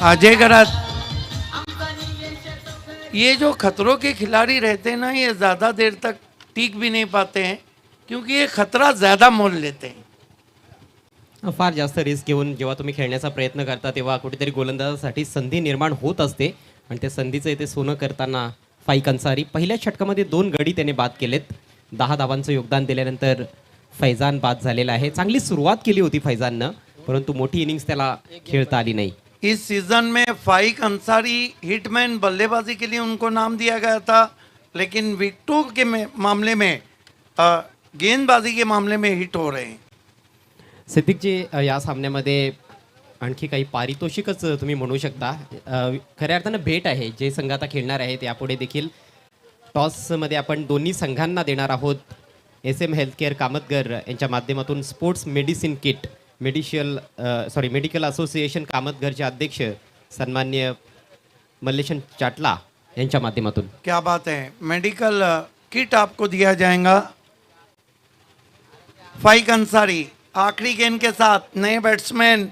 अजय गरात, ये जो खतरों के खिलाड़ी रहते हैं ना, ये ज़्यादा देर तक टिक भी नहीं पाते हैं क्योंकि ये खतरा ज़्यादा मोल लेते हैं। फार जास्त रिस्क घेऊन जेव्हा तुम्ही खेळण्याचा प्रयत्न करता तेव्हा कुठेतरी गोलंदाजासाठी संधी निर्माण होत असते आणि त्या संधीचं इथे सोनं करताना फाइक अंसारी पहिल्या षटकामध्ये 2 गडी त्याने बाद केलेत। 10 धावांचं योगदान दिल्यानंतर फैजान बाद झालेला आहे। चांगली सुरुवात केली होती फैजाननं, परंतु मोठी इनिंग्स त्याला खेळता आली नाही। इस सीजन में फाइक अंसारी हिटमैन बल्लेबाजी के लिए उनको नाम दिया गया था, लेकिन विकेटों के मामले में गेंदबाजी के मामले में हिट हो रहे हैं। सिद्दीकजी, या सामन्यामध्ये आणखी काही पारितोषिकच तुम्ही म्हणू शकता। खऱ्या अर्थानं भेट आहे जे संघ आता खेळणार आहेत। यापुढे देखील टॉसमध्ये आपण दोन्ही संघांना देणार आहोत SM हेल्थकेअर कामतगर यांच्या माध्यमातून sports medicine kit. Medical association कामतगरचे अध्यक्ष सन्माननीय मल्लेशन चाटला यांच्या माध्यमातून। क्या बात है। मेडिकल किट आपको दिया जाएगा। फाइक अंसारी आखिरी गेंद के साथ नए बैट्समैन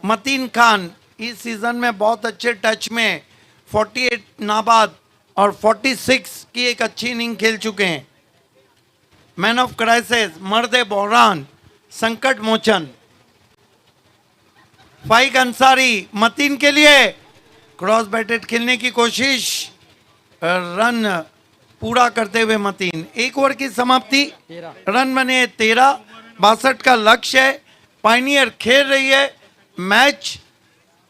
मतीन खान इस सीजन में बहुत अच्छे टच में 48 नाबाद और 46 की एक अच्छी इनिंग खेल चुके हैं। मैन ऑफ क्राइसिस, मर्दे बहरान, संकट मोचन। फाइक अंसारी मतीन के लिए क्रॉस बैटेड खेलने की कोशिश, रन पूरा करते हुए मतीन। 1 ओवर की समाप्ति, रन बने 13। 62 का लक्ष्य है। पायनियर खेल रही है, मैच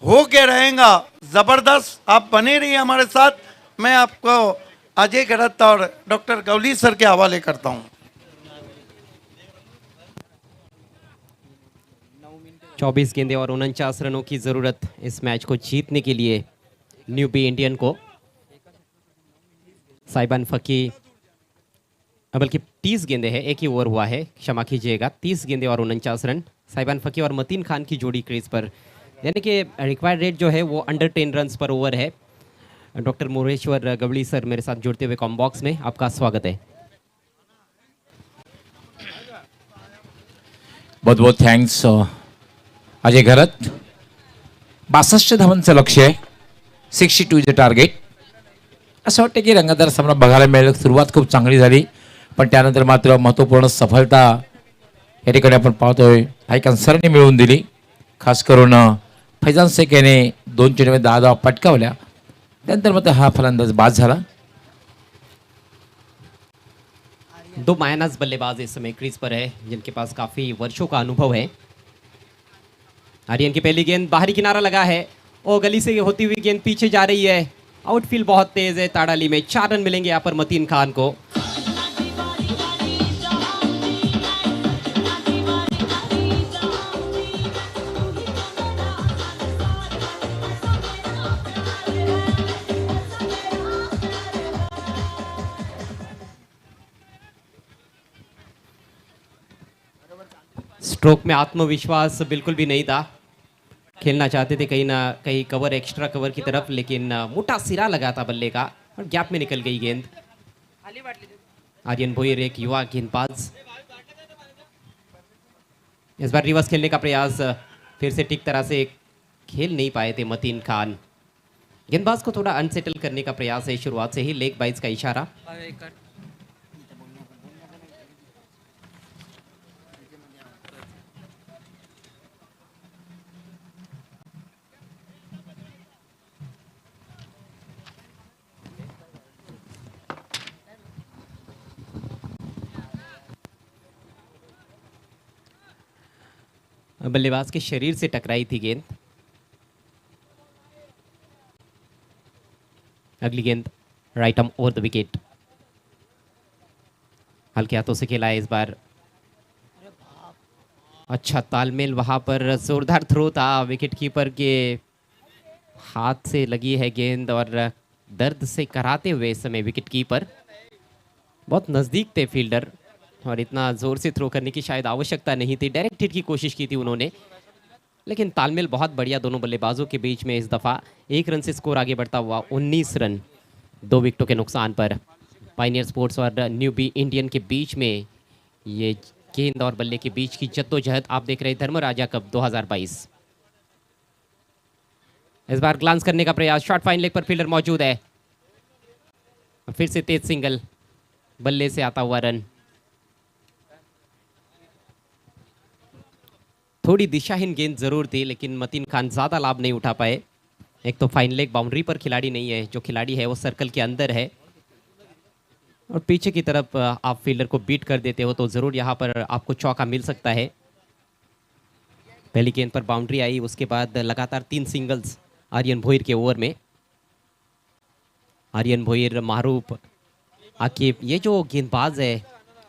हो के रहेगा जबरदस्त। आप बने रहिए हमारे साथ। मैं आपको अजय गरत और डॉक्टर गवली सर के हवाले करता हूं। 24 गेंदें और 49 रनों की ज़रूरत इस मैच को जीतने के लिए न्यू बी इंडियन को। साइबान फकी, बल्कि 30 गेंदें हैं, एक ही ओवर हुआ है, क्षमा कीजिएगा। 30 गेंदें और 49 रन। साइबान फकी और मतीन खान की जोड़ी क्रीज पर, यानी कि रिक्वायर्ड रेट जो है वो अंडर 10 रन पर ओवर है। डॉक्टर मोरेश्वर गवड़ी सर मेरे साथ जुड़ते हुए कॉम बॉक्स में, आपका स्वागत है। बहुत बहुत थँक्स अजय घरत। 62 धावांचं लक्ष आहे, 62 इज द टार्गेट। असं वाटतं की रंगतदार सामना बघायला मिळेल। सुरुवात खूप चांगली झाली, पण त्यानंतर मात्र महत्त्वपूर्ण सफलता या ठिकाणी आपण पाहतोय फाईक अन्सारीने मिळवून दिली। खास करून फैजान शेख याने 2 चेंडूमध्ये 10 धावा पटकावल्या, त्यानंतर मात्र हा फलंदाज बाद झाला। 2 मायनाज बल्लेबाज इस समय क्रीज पर है, जिनके पास काफी वर्षों का अनुभव है। आर्यन की पहली गेंद बाहरी किनारा लगा है और गली से होती हुई गेंद पीछे जा रही है। आउटफील्ड बहुत तेज है ताड़ाली में। 4 रन मिलेंगे यहाँ पर मतीन खान को। स्ट्रोक में आत्मविश्वास बिल्कुल भी नहीं था। खेलना चाहते थे कहीं ना कहीं कवर, एक्स्ट्रा कवर की तरफ, लेकिन मोटा सिरा लगा था बल्ले का और गैप में निकल गई गेंद। आर्यन भोईर एक युवा गेंदबाज, इस बार रिवर्स खेलने का प्रयास, फिर से ठीक तरह से खेल नहीं पाए थे मतीन खान। गेंदबाज को थोड़ा अनसेटल करने का प्रयास है, शुरुआत से ही लेग बाइज का इशारा। बल्लेबाज के शरीर से टकराई थी गेंद। अगली गेंद right arm over the wicket, हल्के हाथों से खेला है इस बार। अच्छा तालमेल वहां पर, जोरदार थ्रो था, विकेट कीपर के हाथ से लगी है गेंद और दर्द से कराते हुए इस समय विकेट कीपर। बहुत नजदीक थे फील्डर और इतना जोर से थ्रो करने की शायद आवश्यकता नहीं थी। डायरेक्ट हिट की कोशिश की थी उन्होंने, लेकिन तालमेल बहुत बढ़िया दोनों बल्लेबाजों के बीच में। इस दफ़ा 1 रन से स्कोर आगे बढ़ता हुआ 19 रन 2 विकेटों के नुकसान पर। पायनियर स्पोर्ट्स और न्यू बी इंडियन के बीच में ये गेंद और बल्ले के बीच की जद्दोजहद आप देख रहे हैं धर्मराजा कप 2022। इस बार ग्लांस करने का प्रयास, शॉर्ट फाइन लेग पर फील्डर मौजूद है। फिर से तेज सिंगल, बल्ले से आता हुआ रन। थोड़ी दिशाहीन गेंद जरूर थी, लेकिन मतीन खान ज़्यादा लाभ नहीं उठा पाए। एक तो फाइन लेग बाउंड्री पर खिलाड़ी नहीं है, जो खिलाड़ी है वो सर्कल के अंदर है और पीछे की तरफ आप फील्डर को बीट कर देते हो तो ज़रूर यहाँ पर आपको चौका मिल सकता है। पहली गेंद पर बाउंड्री आई, उसके बाद लगातार 3 सिंगल्स आर्यन भोईर के ओवर में। आर्यन भोईर, मारूफ, आकिब, ये जो गेंदबाज है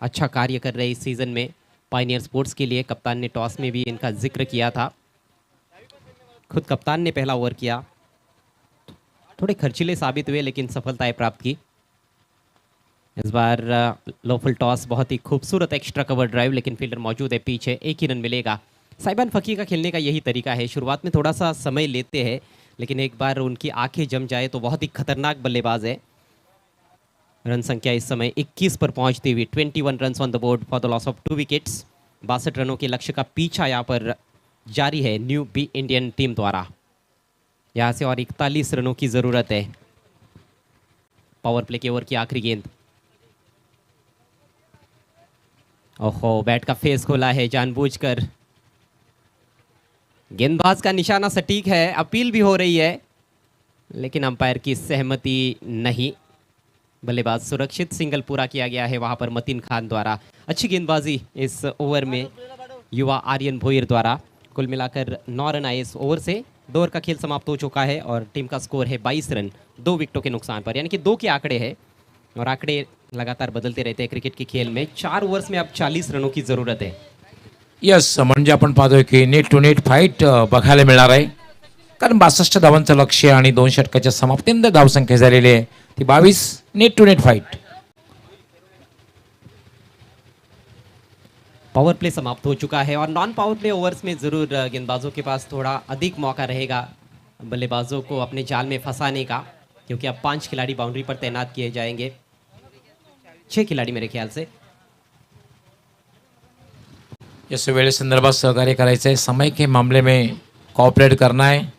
अच्छा कार्य कर रहे हैं इस सीज़न में पायनियर स्पोर्ट्स के लिए। कप्तान ने टॉस में भी इनका जिक्र किया था, खुद कप्तान ने पहला ओवर किया। थोड़े खर्चीले साबित हुए लेकिन सफलताएं प्राप्त की। इस बार लोफुल टॉस, बहुत ही खूबसूरत एक्स्ट्रा कवर ड्राइव, लेकिन फील्डर मौजूद है पीछे, 1 ही रन मिलेगा। साइबान फकी का खेलने का यही तरीका है, शुरुआत में थोड़ा सा समय लेते हैं, लेकिन एक बार उनकी आंखें जम जाए तो बहुत ही खतरनाक बल्लेबाज है। रन संख्या इस समय 21 पर पहुंचती हुई 21 run on the board for the loss of 2 wickets. 62 रनों के लक्ष्य का पीछा यहाँ पर जारी है न्यू बी इंडियन टीम द्वारा। यहाँ से और 41 रनों की जरूरत है। पावर प्ले के ओवर की आखिरी गेंद, ओहो, बैट का फेस खोला है जानबूझकर। गेंदबाज का निशाना सटीक है, अपील भी हो रही है, लेकिन अंपायर की सहमति नहीं। बल्लेबाज सुरक्षित सिंगल पूरा किया गया है वहां पर मतीन खान द्वारा। अच्छी गेंदबाजी इस ओवर में युवा आर्यन भोईर द्वारा। कुल मिलाकर 9 रन आए इस ओवर से। 2 ओवर का खेल समाप्त हो चुका है और टीम का स्कोर है 22 रन 2 विकेटों के नुकसान पर, यानी कि 2 के आंकड़े हैं और आंकड़े लगातार बदलते रहते हैं क्रिकेट के खेल में। 4 ओवर्स में अब 40 रनों की ज़रूरत है। यस, म्हणजे आपण पाहतोय की नेट टू नेट फाईट बघायला मिळणार आहे, कारण 62 धावांचं लक्ष्य आणि 2 षटकाच्या समाप्तीनंतर धावसंख्या झालेली आहे ती 22. Net to net fight. Power play समाप्त हो चुका है और नॉन पावर प्ले ओवर्स में ज़रूर गेंदबाजों के पास थोड़ा अधिक मौका रहेगा बल्लेबाजों को अपने जाल में फंसाने का, क्योंकि अब 5 खिलाड़ी बाउंड्री पर तैनात किए जाएंगे, 6 खिलाड़ी मेरे ख्याल से. यस, वेळेसंदर्भात सहकार्य करायचं आहे, समय के मामले में कॉपरेट करना है.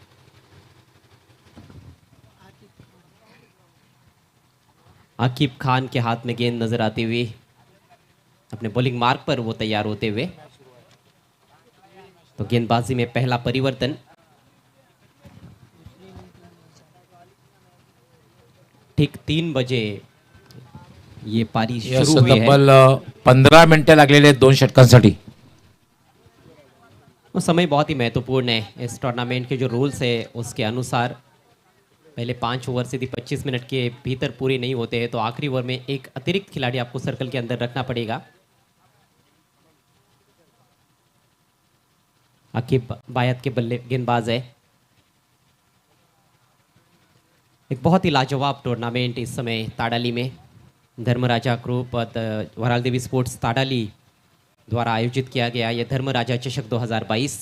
आकिब खान के हाथ में गेंद नजर आती हुई, अपने बॉलिंग मार्क पर वो तैयार होते हुए. तो गेंदबाजी में पहला परिवर्तन. ठीक 3 बजे ये पारी यस, शुरू हुई है. तब्बल 15 मिनिटं लागलेले आहेत 2 षटकांसाठी. वो समय बहुत ही महत्वपूर्ण है इस टूर्नामेंट के जो रूल्स है उसके अनुसार. पहले 5 ओवर से यदि 25 मिनट के भीतर पूरे नहीं होते हैं तो आखिरी ओवर में एक अतिरिक्त खिलाड़ी आपको सर्कल के अंदर रखना पड़ेगा. आकिब बायत के बल्ले गेंदबाज है. एक बहुत ही लाजवाब टूर्नामेंट इस समय ताड़ाली में धर्मराजा ग्रुप वराल देवी स्पोर्ट्स ताड़ाली द्वारा आयोजित किया गया यह धर्मराजा चषक 2022.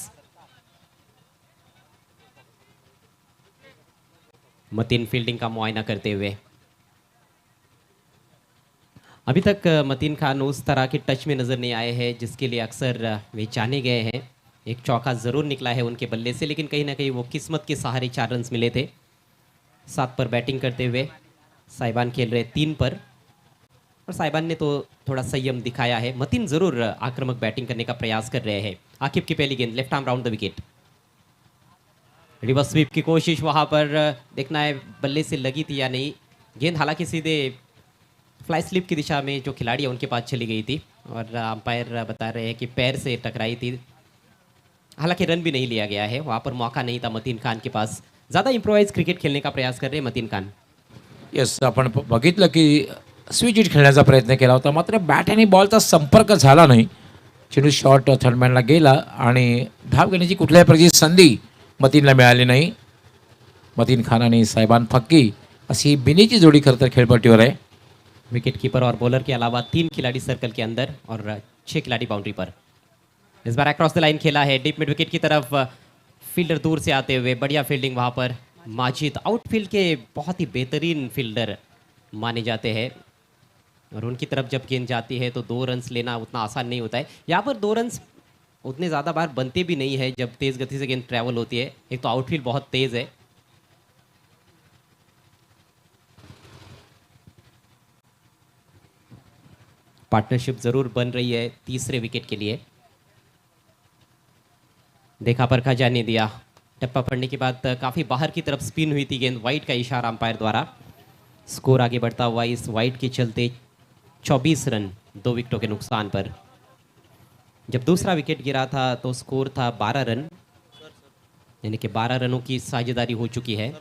मतीन फील्डिंग का मुआयना करते हुए. अभी तक मतीन खान उस तरह के टच में नज़र नहीं आए हैं जिसके लिए अक्सर वे जाने गए हैं. एक चौका ज़रूर निकला है उनके बल्ले से, लेकिन कहीं ना कहीं वो किस्मत के सहारे 4 रन मिले थे. 7 पर बैटिंग करते हुए साहिबान खेल रहे 3 पर, और साहिबान ने तो थोड़ा संयम दिखाया है. मतीन ज़रूर आक्रामक बैटिंग करने का प्रयास कर रहे हैं. आकिब की पहली गेंद left arm round the wicket. Reverse sweep की कोशिश, वहाँ पर देखना है बल्ले से लगी थी या नहीं. गेंद हालांकि सीधे फ्लाई स्लिप की दिशा में जो खिलाड़ी है उनके पास चली गई थी, और अंपायर बता रहे हैं कि पैर से टकराई थी. हालांकि रन भी नहीं लिया गया है, वहाँ पर मौका नहीं था मतीन खान के पास. ज़्यादा इम्प्रोवाइज क्रिकेट खेलने का प्रयास कर रहे हैं मतीन खान. यस, आपण बघितलं की स्विच हिट खेळण्याचा प्रयत्न केला होता, मात्र बॅट आणि बॉलचा संपर्क झाला नाही. चेंडू शॉर्ट थर्डमॅनला गेला आणि धाव घेण्याची कुठल्याही प्रकारची संधी मतीनला मिळाली नाही. मतीन खान आणि साहिबान फक्की अशी बिनीची जोडी खरं तर खेळपट्टीवर आहे. विकेट कीपर और बॉलर के अलावा 3 खिलाड़ी सर्कल के अंदर और 6 खिलाड़ी बाउंड्री पर. इस बार अक्रॉस द लाइन खेला है डीप मिड विकेट की तरफ. फील्डर दूर से आते हुए बढ़िया फील्डिंग वहाँ पर. माजिद आउटफील्ड के बहुत ही बेहतरीन फील्डर माने जाते हैं, और उनकी तरफ जब गेंद जाती है तो 2 रन्स लेना उतना आसान नहीं होता है. यहाँ पर 2 रन्स उतने ज़्यादा बार बनते भी नहीं है जब तेज़ गति से गेंद ट्रैवल होती है. एक तो आउटफील्ड बहुत तेज़ है. पार्टनरशिप ज़रूर बन रही है तीसरे विकेट के लिए. देखा परखा जाने दिया. टप्पा पड़ने के बाद काफ़ी बाहर की तरफ स्पिन हुई थी गेंद, वाइड का इशारा अंपायर द्वारा. स्कोर आगे बढ़ता हुआ इस वाइड के चलते 24 रन 2 विकेटों के नुकसान पर. जब दूसरा विकेट गिरा था तो स्कोर था 12 रन, यानी कि 12 रनों की साझेदारी हो चुकी है.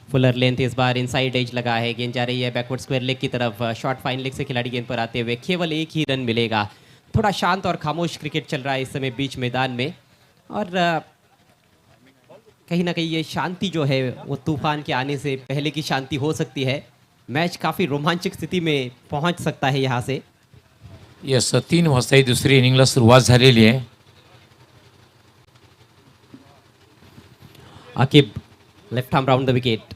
फुलर लेंथ इस बार इनसाइड एज लगा है. गेंद जा रही है बैकवर्ड स्क्वायर लेग की तरफ. शॉर्ट फाइन लेग से खिलाड़ी गेंद पर आते हुए केवल एक ही रन मिलेगा. थोड़ा शांत और खामोश क्रिकेट चल रहा है इस समय बीच मैदान में, और कहीं ना कहीं ये शांति जो है वो तूफान के आने से पहले की शांति हो सकती है. मैच काफ़ी रोमांचक स्थिति में पहुंच सकता है यहाँ से. यस, 3 वाजता ही दुसरी इनिंगला सुरुवात झालेली आहे. Aqib left arm round the wicket.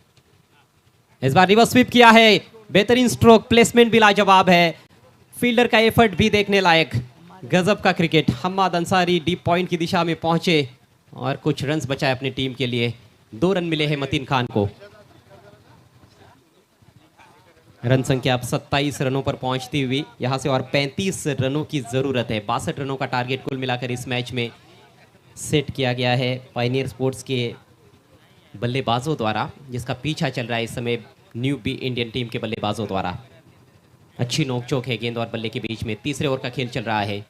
इस बार रिवर्स स्वीप किया है. बेहतरीन स्ट्रोक, प्लेसमेंट भी लाजवाब है. फील्डर का एफर्ट भी देखने लायक. गजब का cricket. Hammad Ansari deep point की दिशा में पहुंचे और कुछ रन्स बचाए अपनी टीम के लिए. 2 रन मिले हैं मतीन खान को. रन संख्या अब 27 रनों पर पहुंचती हुई. यहां से और 35 रनों की ज़रूरत है. 62 रनों का टारगेट कुल मिलाकर इस मैच में सेट किया गया है पायनियर स्पोर्ट्स के बल्लेबाजों द्वारा, जिसका पीछा चल रहा है इस समय न्यू बी इंडियन टीम के बल्लेबाजों द्वारा. अच्छी नोकचोक है गेंद और बल्ले के बीच में. तीसरे ओवर का खेल चल रहा है.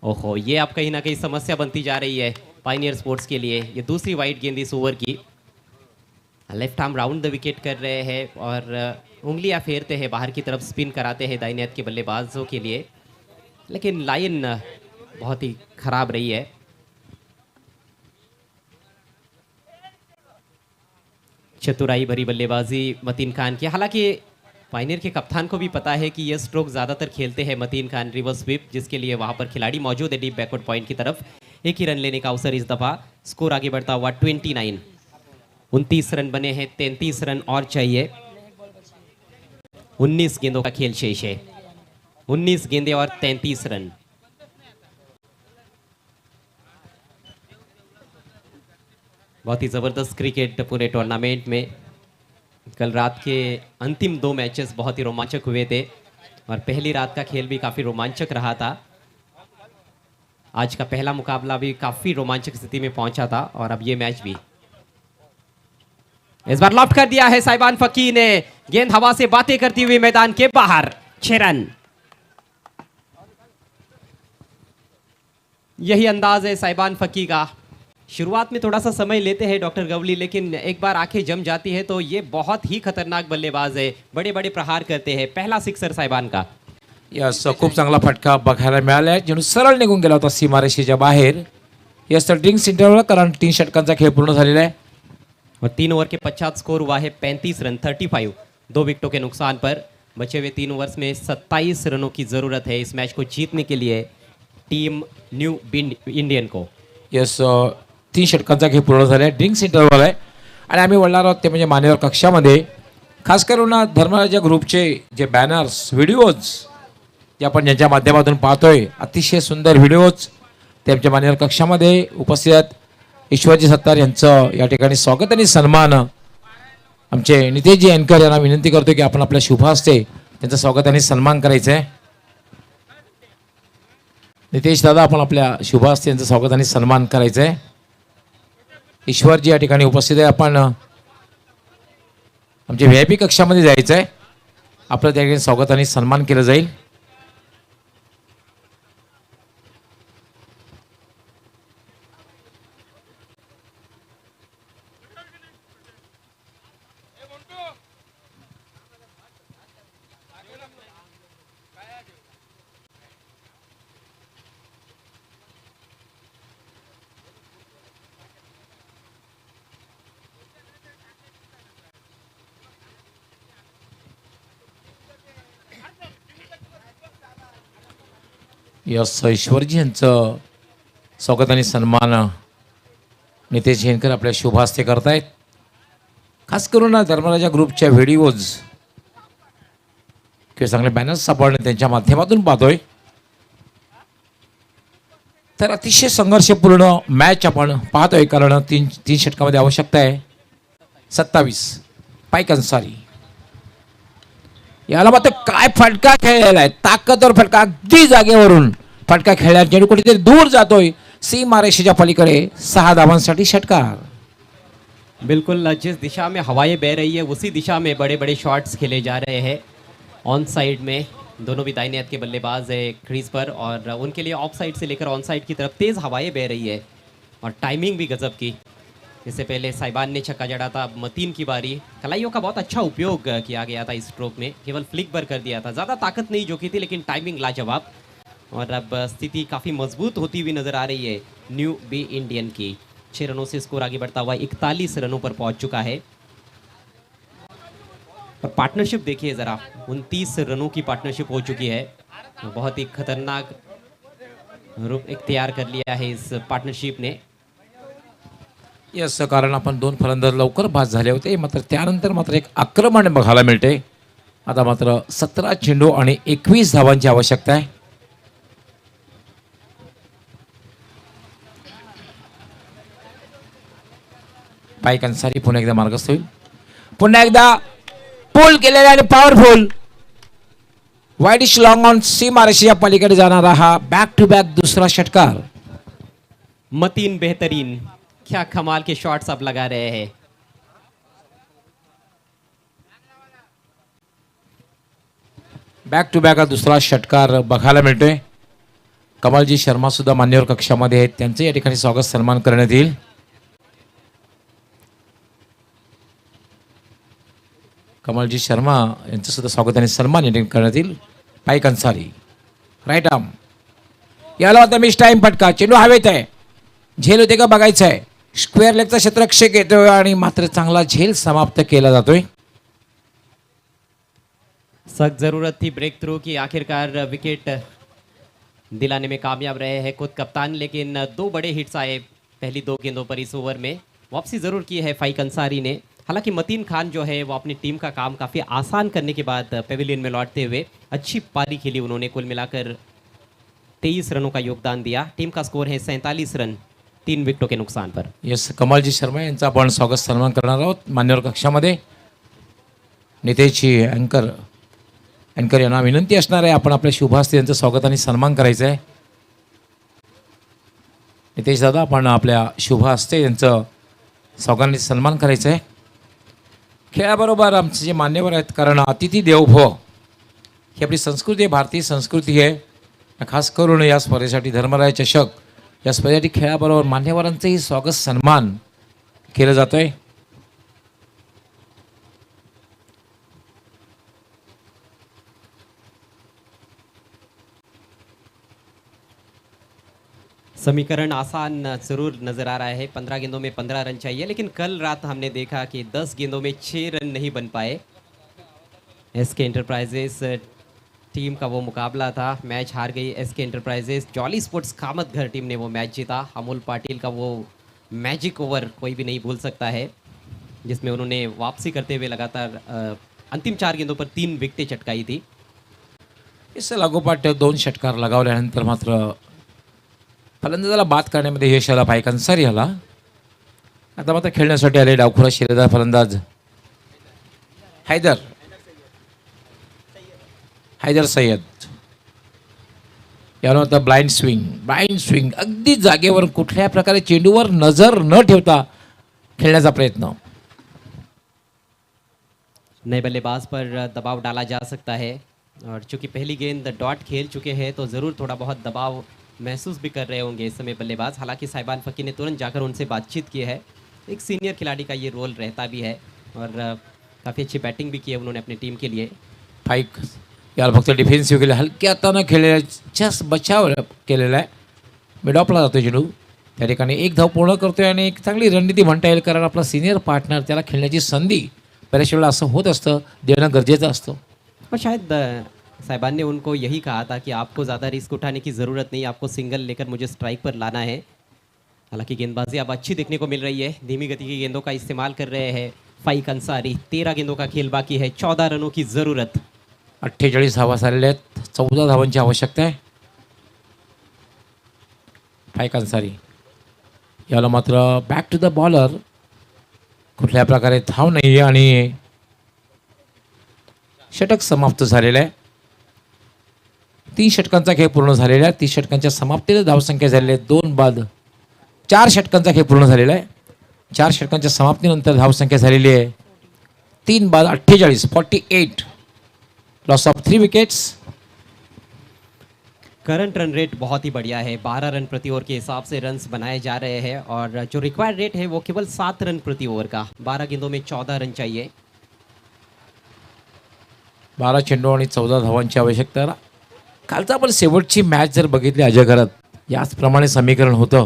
ओहो, ये अब कहीं ना कहीं समस्या बनती जा रही है पायनियर स्पोर्ट्स के लिए. ये दूसरी वाइड गेंद इस ओवर की. Left arm round the wicket कर रहे हैं और उंगलियां फेरते हैं, बाहर की तरफ स्पिन कराते हैं दाहिने हाथ के बल्लेबाजों के लिए, लेकिन लाइन बहुत ही खराब रही है। चतुराई भरी बल्लेबाजी मतीन खान की। हालांकि पायनियर के कप्तान को भी पता है कि ये स्ट्रोक ज़्यादातर खेलते हैं मतीन खान, रिवर्स स्वीप, जिसके लिए वहां पर खिलाड़ी मौजूद है डीप बैकवर्ड पॉइंट की तरफ। एक ही रन लेने का अवसर इस दफ़ा। स्कोर आगे बढ़ता हुआ 29। 29 रन बने हैं, 33 रन और चाहिए। 19 गेंदों का खेल शेष है। 19 गेंदें और 33 रन। बहुत ही ज़बरदस्त क्रिकेट पूरे टूर्नामेंट में। कल रात के अंतिम 2 मैचेस बहुत ही रोमांचक हुए थे और पहली रात का खेल भी काफ़ी रोमांचक रहा था। आज का पहला मुकाबला भी काफ़ी रोमांचक स्थिति में पहुंचा था और अब ये मैच भी। इस बार लॉफ्ट कर दिया है साइबान फकी ने, गेंद हवा से बातें करती हुई मैदान के बाहर। 6 रन। यही अंदाज है साइबान फकी का। शुरुआत में थोड़ा सा समय लेते हैं डॉक्टर गवली, लेकिन एक बार आंखें जम जाती है तो ये बहुत ही खतरनाक बल्लेबाज है, बड़े बड़े प्रहार करते हैं। पहला सिक्सर साहेबान का। यस, खूप चांगला फटका बघायला मिळाला, जणू सरळ निघून गेला होता सीमारेषेच्या बाहेर. यस, तर ड्रिंक्स इंटरव्हल, कारण 3 षटकांचा खेळ पूर्ण झालेला आहे और 3 ओवर के पश्चात स्कोर हुआ है 35 रन 35, 2 विकेटों के नुकसान पर। बचे हुए 3 ओवर्स में 27 रनों की जरूरत है इस मैच को जीतने के लिए टीम न्यू इंडियन को। यस, 3 षटकांचा खेळ पूर्ण झाला आहे, ड्रिंक्स इंटरव्हल आहे आणि आम्ही बोलणार आहोत ते म्हणजे मान्यवर कक्षामध्ये. खास करून धर्मराजा ग्रुपचे जे बॅनर्स, व्हिडिओज जे आपण ज्यांच्या माध्यमातून पाहतोय, अतिशय सुंदर व्हिडिओज त्यांच्या मान्यवर कक्षामध्ये उपस्थित आहेत. ईश्वरजी सत्तार यांचं या ठिकाणी स्वागत आणि सन्मान. आमचे नितेशजी एनकर यांना विनंती करतो की आपण आपल्या शुभ हस्ते त्यांचं स्वागत आणि सन्मान करायचं आहे. नितेश दादा, आपण आपल्या शुभ हस्ते यांचं स्वागत आणि सन्मान करायचं आहे. ईश्वरजी या ठिकाणी उपस्थित आहे. आपण आमच्या VIP कक्षामध्ये जायचं आहे, आपलं त्या ठिकाणी स्वागत आणि सन्मान केलं जाईल. यस, ईश्वरजी यांचं स्वागत आणि सन्मान नितेश हेनकर आपल्या शुभ हस्ते करतायत. खास करून धर्मराजा ग्रुपच्या व्हिडिओज किंवा चांगले बॅनर्स आपण त्यांच्या माध्यमातून पाहतोय. तर अतिशय संघर्षपूर्ण मॅच आपण पाहतोय, कारण 3 षटकामध्ये आवश्यकता आहे 27. पाईक अन्सारी, याला मात्र काय फटका खेळलेला आहे, ताकदवर फटका, अगदी जागेवरून फटका खेळला, जेणेकरून कुठेतरी दूर जातोय सीमारेषेच्या पलीकडे. 6 धावांसाठी षटकार. बिल्कुल, जिस दिशा में हवाएं बह रही है उसी दिशा में बड़े बड़े शॉट्स खेले जा रहे हैं। ऑन साइड में दोनों भी दाहिने हाथ के बल्लेबाज है क्रीज पर और उनके लिए ऑफ साइड से लेकर ऑन साइड की तरफ तेज़ हवाएं बह रही है और टाइमिंग भी गजब की। इससे पहले साइबान ने छक्का जड़ा था, अब मतीन की बारी। कलाइयों का बहुत अच्छा उपयोग किया गया था इस स्ट्रोक में, केवल फ्लिक भर कर दिया था, ज़्यादा ताकत नहीं जो की थी, लेकिन टाइमिंग लाजवाब। और अब स्थिति काफ़ी मजबूत होती हुई नजर आ रही है न्यू बी इंडियन की। 6 रनों से स्कोर आगे बढ़ता हुआ 41 रनों पर पहुंच चुका है। और पार्टनरशिप देखिए ज़रा, 29 रनों की पार्टनरशिप हो चुकी है। बहुत ही खतरनाक रूप इख्तियार कर लिया है इस पार्टनरशिप ने। यस, कारण आपण 2 फलंदाज लवकर बाद झाले होते, मात्र त्यानंतर मात्र एक आक्रमण बघायला मिळते. आता मात्र 17 चेंडू आणि 21 धावांची आवश्यकता आहे. पाईक अन्सारी पुन्हा एकदा मार्गस्थ होईल. पुन्हा एकदा पुल केलेला आणि पॉवरफुल वाईडिश लॉंग ऑन सीमारेषेच्या पलीकडे जाणारा हा बॅक टू बॅक दुसरा षटकार. मतीन बेहतरीन, क्या कमाल के शॉट्स अब लगा रहे हैं। बॅक टू बॅक हा दुसरा षटकार बघायला मिळतोय. कमलजी शर्मा सुद्धा मान्यवर कक्षामध्ये आहेत, त्यांचे या ठिकाणी स्वागत सन्मान करण्यात येईल. कमलजी शर्मा यांचं सुद्धा स्वागत आणि सन्मान या ठिकाणी करण्यात येईल. पाईक अन्सारी राईट आर्म, याला आता मिस टाईम फटका, चेंडू हवेत आहे, झेल होते का बघायचं आहे. स्क्वेअर लेगचा क्षेत्ररक्षक येतोय आणि मात्र चांगला झेल समाप्त केला जातोय. सख्त जरूरत थी ब्रेक थ्रू की, आखिरकार विकेट दिलाने में कामयाब रहे हैं खुद कप्तान, लेकिन 2 बड़े हिट्स आए पहली 2 गेंदों पर इस ओवर में. वापसी ज़रूर की है फाइक अंसारी ने. हालांकि मतीन खान जो है वो अपनी टीम का काम काफ़ी आसान करने के बाद पेविलियन में लौटते हुए अच्छी पारी खेली उन्होंने. कुल मिलाकर 23 रनों का योगदान दिया. टीम का स्कोर है 47 रन 3 विकेटों के नुकसान पर. यस, कमलजी शर्मा यांचा आपण स्वागत सन्मान करणार आहोत मान्यवर कक्षामध्ये. नितेशची अँकर यांना विनंती असणार आहे, आपण आपल्या शुभास्ते यांचं स्वागत आणि सन्मान करायचं आहे. नितेश दादा, आपण आपल्या शुभ हस्ते यांचं स्वागताने सन्मान करायचं आहे. खेळाबरोबर आमचे जे मान्यवर आहेत, कारण अतिथी देवो भव ही आपली संस्कृती आहे, भारतीय संस्कृती आहे. खास करून या स्पर्धेसाठी धर्मराय चषक या स्पर्धेसाठी खेळाबरोबर मान्यवरांचंही स्वागत सन्मान केलं जातं आहे. समीकरण आसान जरूर नज़र आ रहा है. 15 गेंदों में 15 रन चाहिए, लेकिन कल रात हमने देखा कि 10 गेंदों में 6 रन नहीं बन पाए. एसके एंटरप्राइजेस टीम का वो मुकाबला था, मैच हार गई SK enterprises. Jolly sports Kamatghar team ने वो मैच जीता. अमोल पाटिल का वो मैजिक ओवर कोई भी नहीं भूल सकता है, जिसमें उन्होंने वापसी करते हुए लगातार अंतिम 4 गेंदों पर 3 विकेटें चटकाई थी. इससे लागोपाठ 2 षटकार लगावल्यानंतर मात्र फलंदाजाला बाद करण्यामध्ये यश आला पाईक अन्सारी आला. आता मात्र खेळण्यासाठी आले डावखुरा शिलेदार फलंदाज हैदर सय्यद. यावर आता ब्लाइंड स्विंग अगदी जागेवर कुठल्या प्रकारे चेंडूवर नजर न ठेवता खेळण्याचा प्रयत्न. नए बल्लेबाज पर दबाव डाला जा सकता है, और चूंकि पहली गेंद डॉट खेल चुके हैं तो ज़रूर थोड़ा बहुत दबाव महसूस भी कर रहे होंगे इस समय बल्लेबाज. हालांकि साहिबान फ़कीर ने तुरंत जाकर उनसे बातचीत की है. एक सीनियर खिलाड़ी का ये रोल रहता भी है, और काफ़ी अच्छी बैटिंग भी की है उन्होंने अपनी टीम के लिए. पाईक याला फक्त डिफेन्सिव्ह केलं, हलक्या हातानं खेळलेला, जस्ट बचाव केलेला आहे. मिडॉपला जातो चेंडू, त्या ठिकाणी 1 धाव पूर्ण करतोय आणि एक चांगली रणनीती म्हणता येईल, कारण आपला सिनियर पार्टनर त्याला खेळण्याची संधी बऱ्याच वेळेला असं होत असतं, देणं गरजेचं असतं. और शायद साहिबान ने उनको यही कहा था कि आपको ज़्यादा रिस्क उठाने की ज़रूरत नहीं, आपको सिंगल लेकर मुझे स्ट्राइक पर लाना है. हालांकि गेंदबाजी अब अच्छी देखने को मिल रही है. धीमी गति की गेंदों का इस्तेमाल कर रहे हैं फाइक अंसारी. 13 गेंदों का खेल बाकी है, 14 रनों की ज़रूरत. 48 धावा झालेल्या आहेत, 14 धावांची आवश्यकता आहे. पाईक अन्सारी याला मात्र बॅक टू द बॉलर, कुठल्या प्रकारे धाव नाही आहे आणि षटक समाप्त झालेलं आहे. 3 षटकांचा खेळ पूर्ण झालेला आहे. 30 षटकांच्या समाप्तीला धावसंख्या झालेली आहे 2 बाद. 4 षटकांचा खेळ पूर्ण झालेला आहे. 4 षटकांच्या समाप्तीनंतर धावसंख्या झालेली आहे 3 बाद 48. Loss of 3 wickets. Current run rate बहुत ही बढ़िया है. 12 रन प्रति ओवर के हिसाब से रन्स बनाए जा रहे हैं, और जो रिक्वायर्ड रेट है वो केवल 7 रन प्रति ओवर का. 12 गेंदों में 14 रन चाहिए. 12 चेंडू आणि 14 धावांची आवश्यकता. कालचा आपण शेवटची मॅच जर बघितली अजय घरात, याचप्रमाणे समीकरण होतं,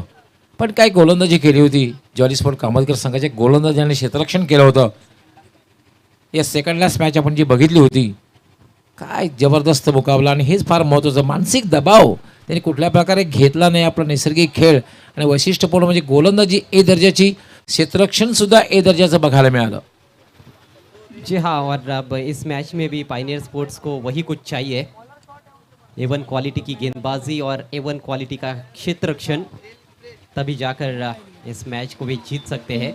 पण काय गोलंदाजी केली होती. जॉली स्पोर्ट कामतकर संघाच्या गोलंदाजाने क्षेत्ररक्षण केलं होतं. या सेकंड लास्ट मॅच आपण जी बघितली होती, काय जबरदस्त मुकाबला, आणि हेच फार महत्त्वाचं. मानसिक दबाव त्यांनी कुठल्या प्रकारे घेतला नाही. आपला नैसर्गिक खेळ आणि वैशिष्ट्यपूर्ण म्हणजे गोलंदाजी ए दर्जाची, क्षेत्ररक्षणसुद्धा ए दर्जाचं बघायला मिळालं. जी हाँ, और अब इस मैच में भी पायनियर स्पोर्ट्स को वही कुछ चाहिए. A1 क्वालिटी की गेंदबाजी और A1 क्वालिटी का क्षेत्ररक्षण, तभी जाकर इस मैच को भी जीत सकते हैं.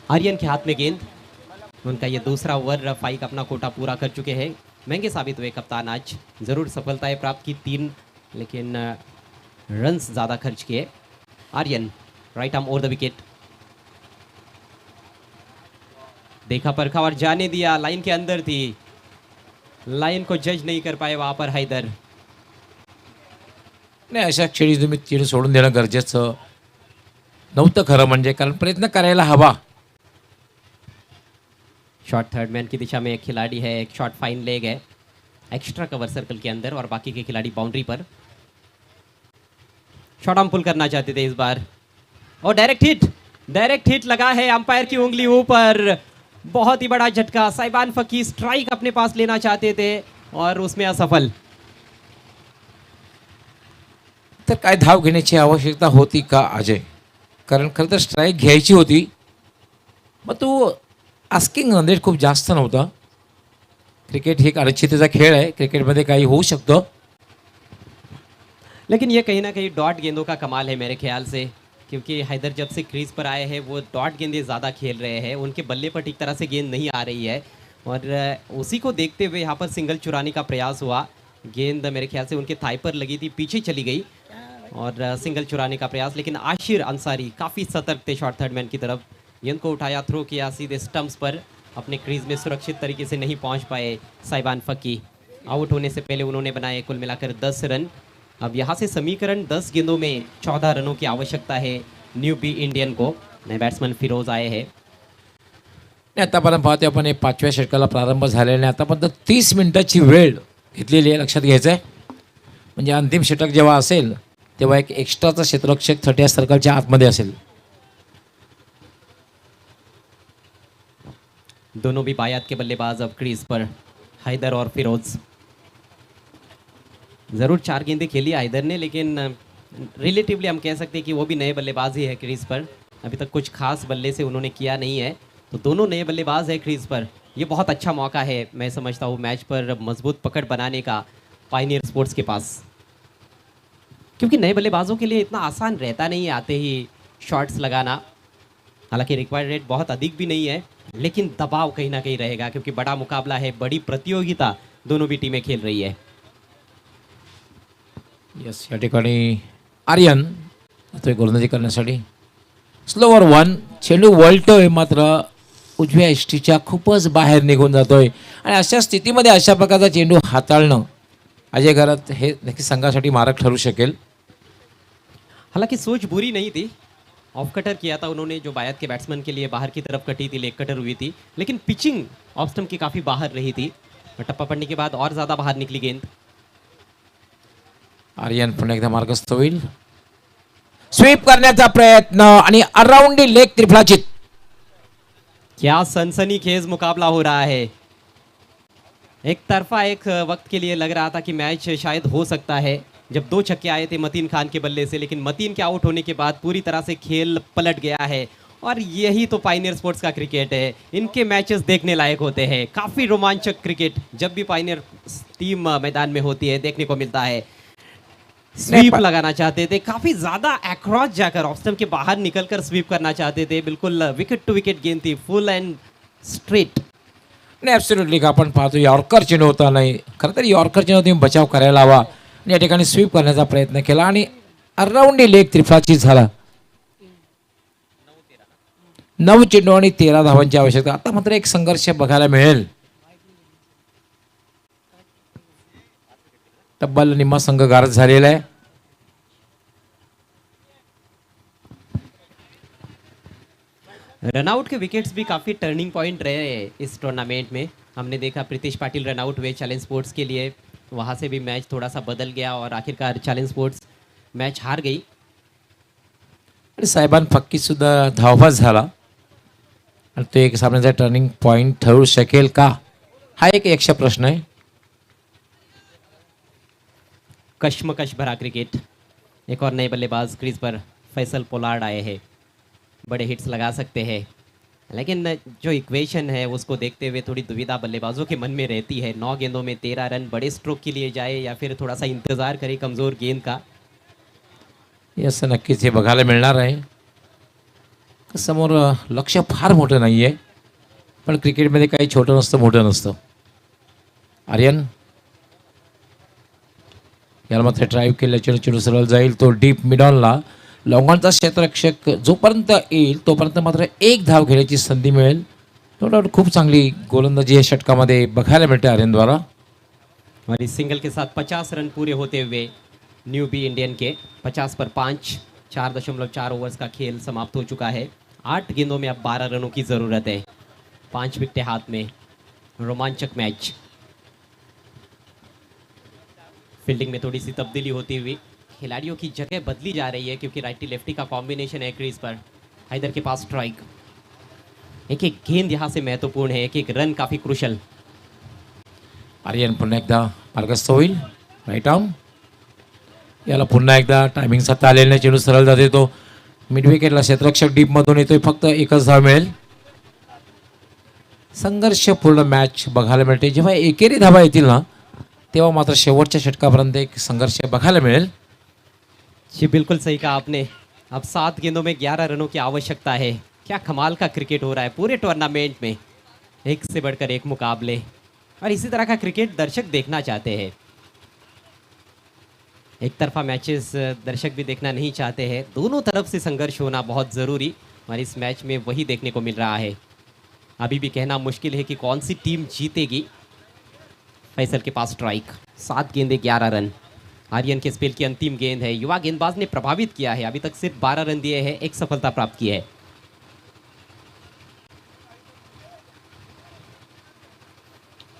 आर्यन के हाथ में गेंद, उनका ये दूसरा ओवर. फाइक अपना कोटा पूरा कर चुके हैं. महंगे साबित हुए कप्तान आज. ज़रूर सफलताएं प्राप्त की 3, लेकिन रन्स ज़्यादा खर्च किए. Aryan right arm over the wicket, देखा परखा और जाने दिया. लाइन के अंदर थी, लाइन को जज नहीं कर पाए वहाँ पर हैदर. नाही, अशा क्षणी तुम्ही चेंडू सोडून देणं गरजेचं नव्हतं खरं म्हणजे, कारण प्रयत्न करायला हवा. शॉट थर्ड मैन की दिशा में एक खिलाड़ी है, एक शॉट फाइन लेग है एक्स्ट्रा कवर सर्कल के अंदर, और बाकी के खिलाड़ी बाउंड्री पर। शॉट हम पुल करना चाहते थे इस बार, और डायरेक्ट हिट लगा है, अंपायर की उंगली ऊपर, बहुत ही बड़ा झटका। साइबान फकी स्ट्राइक अपने पास लेना चाहते थे और उसमें असफल। तर काय धाव घेण्याची आवश्यकता होती का अजय? कारण खरं तर स्ट्राईक घ्यायची होती, मग तू आस्किंग रन रेट खूप जास्त नव्हता. क्रिकेट ही एक अनिश्चिततेचा खेळ आहे, क्रिकेटमध्ये काही होऊ शकतं. लेकिन ये कहीं ना कहीं डॉट गेंदों का कमाल है मेरे ख्याल से, क्योंकि हैदर जब से क्रीज पर आए हैं वो डॉट गेंदें ज़्यादा खेल रहे हैं, उनके बल्ले पर ठीक तरह से गेंद नहीं आ रही है, और उसी को देखते हुए यहाँ पर सिंगल चुराने का प्रयास हुआ। गेंद मेरे ख्याल से उनके थाई पर लगी थी, पीछे चली गई, और सिंगल चुराने का प्रयास। लेकिन आशिर अंसारी काफ़ी सतर्क थे शॉट थर्ड मैन की तरफ, गेंद को उठाया, थ्रो किया सीधे स्टंप्स पर, अपने क्रीज में सुरक्षित तरीके से नहीं पहुंच पाए साइबान फकी। आउट होने से पहले उन्होंने बनाए कुल मिलाकर 10 रन। अब यहाँ से समीकरण 10 गेंदों में 14 रनों की आवश्यकता है न्यू बी इंडियन को। नए बैट्समैन फिरोज आए हैं। आणि आतापर्यंत पाहतोय आपण हे 5व्या षटकाला प्रारंभ झालेला आहे. आतापर्यंत 30 मिनिटाची वेळ घेतलेली आहे, लक्षात घ्यायचं आहे. म्हणजे अंतिम षटक जेव्हा असेल तेव्हा एक एक्स्ट्राचा क्षेत्ररक्षक 30 सर्कलच्या आतमध्ये असेल. दोनों भी बायात के बल्लेबाज अब क्रीज पर, हैदर और फिरोज। ज़रूर 4 गेंदें खेली हैदर ने, लेकिन रिलेटिवली हम कह सकते हैं कि वो भी नए बल्लेबाज ही है क्रीज पर। अभी तक कुछ खास बल्ले से उन्होंने किया नहीं है, तो दोनों नए बल्लेबाज है क्रीज पर। ये बहुत अच्छा मौका है, मैं समझता हूँ, मैच पर मजबूत पकड़ बनाने का पायनियर स्पोर्ट्स के पास, क्योंकि नए बल्लेबाजों के लिए इतना आसान रहता नहीं है आते ही शॉट्स लगाना। हालांकि रिक्वायर्ड रेट बहुत अधिक भी नहीं है, लेकिन दबाव कहीं ना कहीं रहेगा, क्योंकि बड़ा मुकाबला है, बड़ी प्रतियोगिता दोनों भी टीमें खेल रही है। यस, या ठिकाणी आर्यन तो गोलंदाजी करण्यासाठी स्लोवर 1 चेंडू वळतोय, मात्र उजव्या इष्टीच्या खूपच बाहेर निघून जातोय. आणि अशा स्थितीमध्ये अशा प्रकारचा चेंडू हाताळणं अजय घरात हे नक्की संघासाठी मारक ठरू शकेल. हालांकि सोच बुरी नहीं थी, ऑफ कटर किया था उन्होंने, जो बायत के बैट्समैन के लिए बाहर की तरफ कटी थी, लेग कटर हुई थी, लेकिन पिचिंग ऑफ स्टंप की काफ़ी बाहर रही थी, और टप्पा पड़ने के बाद और ज़्यादा बाहर निकली गेंद। आर्यन पुन्हा एकदा मार्गस्थ होईल. स्वीप करण्याचा प्रयत्न आणि अराउंड दी लेग त्रिफळाचित. क्या सनसनीखेज मुकाबला हो रहा है। एक तरफा एक वक्त के लिए लग रहा था कि मैच शायद हो सकता है, जब 2 छक्के आए थे मतीन खान के बल्ले से, लेकिन मतीन के आउट होने के बाद पूरी तरह से खेल पलट गया है। और यही तो पायनियर स्पोर्ट्स का क्रिकेट है, इनके मैचेस देखने लायक होते हैं। काफ़ी रोमांचक क्रिकेट जब भी पायनियर टीम मैदान में होती है देखने को मिलता है। स्वीप लगाना चाहते थे, काफ़ी ज़्यादा अक्रॉस जाकर ऑफ स्टंप के बाहर निकलकर स्वीप करना चाहते थे, बिल्कुल विकेट टू विकेट गेंद थी, फुल एंड स्ट्रेट। नाही, ॲब्सोल्युटली आपण पाहतो यॉर्कर चेंडू होता नाही. खरं तर यॉर्कर चेंडू तुम्ही बचाव करायला हवा. आणि या ठिकाणी स्वीप करण्याचा प्रयत्न केला आणि अराउंड दी लेग त्रिफळाचित झाला. 9 चेंडू आणि 13 धावांची आवश्यकता. आता मात्र एक संघर्ष बघायला मिळेल. तब्बल निम्मा संघ गारद झालेला आहे. रनआउट के विकेट्स भी काफ़ी टर्निंग पॉइंट रहे हैं इस टूर्नामेंट में। हमने देखा प्रीतिश पाटिल रनआउट हुए चैलेंज स्पोर्ट्स के लिए, वहाँ से भी मैच थोड़ा सा बदल गया और आखिरकार चैलेंज स्पोर्ट्स मैच हार गई। आणि साहेबान फक्की सुद्धा धावबाज झाला आणि तो एक सामन्याचा टर्निंग पॉइंट ठरू शकेल का, हा एक यक्ष प्रश्न आहे. कश्मकश भरा क्रिकेट। एक और नए बल्लेबाज क्रीज पर फैसल पोलार्ड आए हैं, बड़े हिट्स लगा सकते हैं, लेकिन जो इक्वेशन है उसको देखते हुए थोड़ी दुविधा बल्लेबाजों के मन में रहती है। 9 गेंदों में 13 रन बड़े स्ट्रोक के लिए जाए या फिर थोड़ा सा इंतज़ार करे कमज़ोर गेंद का। असं नक्कीच हे बघायला मिळणार आहे. समोर लक्ष फार मोठं नाही आहे, पण क्रिकेटमध्ये काही छोटं नसतं, मोठं नसतं. आर्यन याला मात्र ड्राईव्ह केलं, चेंडू सरळ जाईल, तो डीप मिडॉनला. लॉंगॉनचा क्षेत्ररक्षक जोपर्यंत येईल तोपर्यंत मात्र एक धाव घेण्याची संधी मिळेल. नो डाऊट खूप चांगली गोलंदाजी या षटकामध्ये बघायला मिळते आर्यनद्वारा. और इस सिंगल के साथ 50 रन पूरे होते हुए न्यू बी इंडियन के 50 पर 5, 4.4 ओवर्स का खेल समाप्त हो चुका है। 8 गेंदों में अब 12 रनों की ज़रूरत है। 5 विकेटें हाथ में, रोमांचक मैच। फील्डिंग में थोड़ी सी तब्दीली होती हुई खिलाड़ियों की जगह बदली जा रही है क्योंकि राइटी लेफ्टी का कॉम्बिनेशन है क्रीज पर। हैदर के पास स्ट्राइक, एक एक गेंद यहाँ से महत्वपूर्ण है, एक एक रन काफी क्रुशल। आर्यन पुन्हा एकदा मार्गस्थ होईल, राईट आर्म याला पुन्हा एकदा टायमिंग साधता आलेला नाही, चेंडू सरळ जाते तो मिड विकेटला, क्षेत्ररक्षक डीप मधून येतोय, फक्त एकच धाव मिळेल। संघर्षपूर्ण मॅच बघायला मिळते, जेव्हा एकेरी धावा येतील ना तेव्हा मात्र शेवटच्या षटकापर्यंत एक संघर्ष बघायला मिळेल। जी बिल्कुल सही कहा आपने, अब 7 गेंदों में 11 रनों की आवश्यकता है। क्या कमाल का क्रिकेट हो रहा है पूरे टूर्नामेंट में, एक से बढ़कर एक मुकाबले, और इसी तरह का क्रिकेट दर्शक देखना चाहते हैं। एक तरफा मैचेस दर्शक भी देखना नहीं चाहते हैं, दोनों तरफ से संघर्ष होना बहुत ज़रूरी, और इस मैच में वही देखने को मिल रहा है। अभी भी कहना मुश्किल है कि कौन सी टीम जीतेगी। फैसल के पास स्ट्राइक, 7 गेंदें 11 रन। आर्यन के स्पेल की अंतिम गेंद है, युवा गेंदबाज ने प्रभावित किया है, अभी तक सिर्फ 12 रन दिए हैं, एक सफलता प्राप्त की है।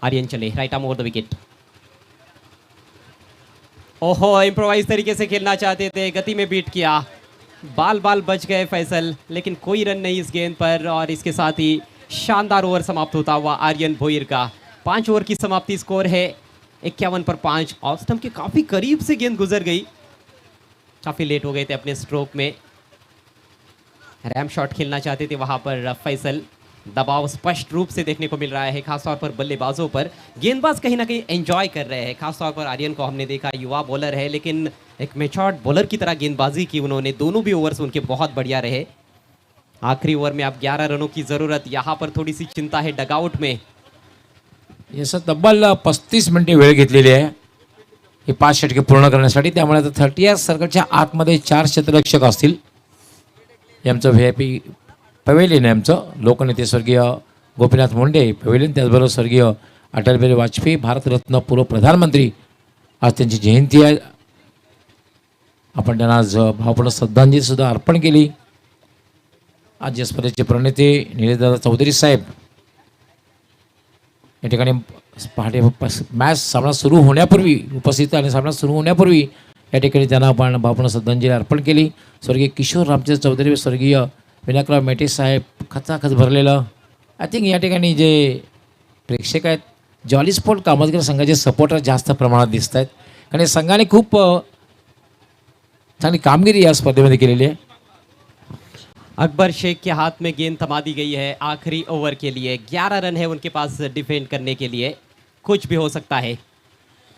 आर्यन चले, right arm over the wicket. ओहो, इम्प्रोवाइज तरीके से खेलना चाहते थे, गति में बीट किया, बाल बाल बच गए फैसल, लेकिन कोई रन नहीं इस गेंद पर, और इसके साथ ही शानदार ओवर समाप्त होता हुआ आर्यन भोईर का। 5 ओवर की समाप्ति, स्कोर है 51 पर 5। ऑफ स्टंप के काफी करीब से गेंद गुजर गई, काफी लेट हो गए थे अपने स्ट्रोक में, रैम शॉट खेलना चाहते थे वहां पर फैसल। दबाव स्पष्ट रूप से देखने को मिल रहा है, खासतौर पर बल्लेबाजों पर। गेंदबाज कहीं ना कहीं एंजॉय कर रहे हैं, खासतौर पर आर्यन को हमने देखा, युवा बॉलर है लेकिन एक मैच्योर्ड बॉलर की तरह गेंदबाजी की उन्होंने, दोनों भी ओवर्स उनके बहुत बढ़िया रहे। आखिरी ओवर में अब 11 रनों की जरूरत, यहाँ पर थोड़ी सी चिंता है डगआउट में। याचं तब्बल 35 मिनिटे वेळ घेतलेली आहे हे 5 षटके पूर्ण करण्यासाठी, त्यामुळे आता 30 सर्कलच्या आतमध्ये 4 क्षेत्ररक्षक असतील। हे आमचं VIP पवेलियन आहे, आमचं लोकनेते स्वर्गीय गोपीनाथ मुंडे पवेलियन, त्याचबरोबर स्वर्गीय अटल बिहारी वाजपेयी भारतरत्न पूर्व प्रधानमंत्री, आज त्यांची जयंती आहे, आपण त्यांना आज भावपूर्ण श्रद्धांजली सुद्धा अर्पण केली। आज या स्पर्धेचे प्रणेते निलेशदादा चौधरी साहेब या ठिकाणी पहाटे मॅच सामना सुरू होण्यापूर्वी उपस्थित, आणि सामना सुरू होण्यापूर्वी या ठिकाणी त्यांना आपण भावपूर्ण श्रद्धांजली अर्पण केली। स्वर्गीय किशोर रामचंद्र चौधरी, स्वर्गीय विनायकराव मेटे साहेब, खचाखच भरलेलं। आय थिंक या ठिकाणी जे प्रेक्षक आहेत, जॉली स्पोर्ट कामतकर संघाचे सपोर्टर जास्त प्रमाणात दिसत आहेत, कारण या संघाने खूप चांगली कामगिरी या स्पर्धेमध्ये केलेली आहे। अकबर शेख के हाथ में गेंद थमा दी गई है आखिरी ओवर के लिए। 11 रन है उनके पास डिफेंड करने के लिए, कुछ भी हो सकता है।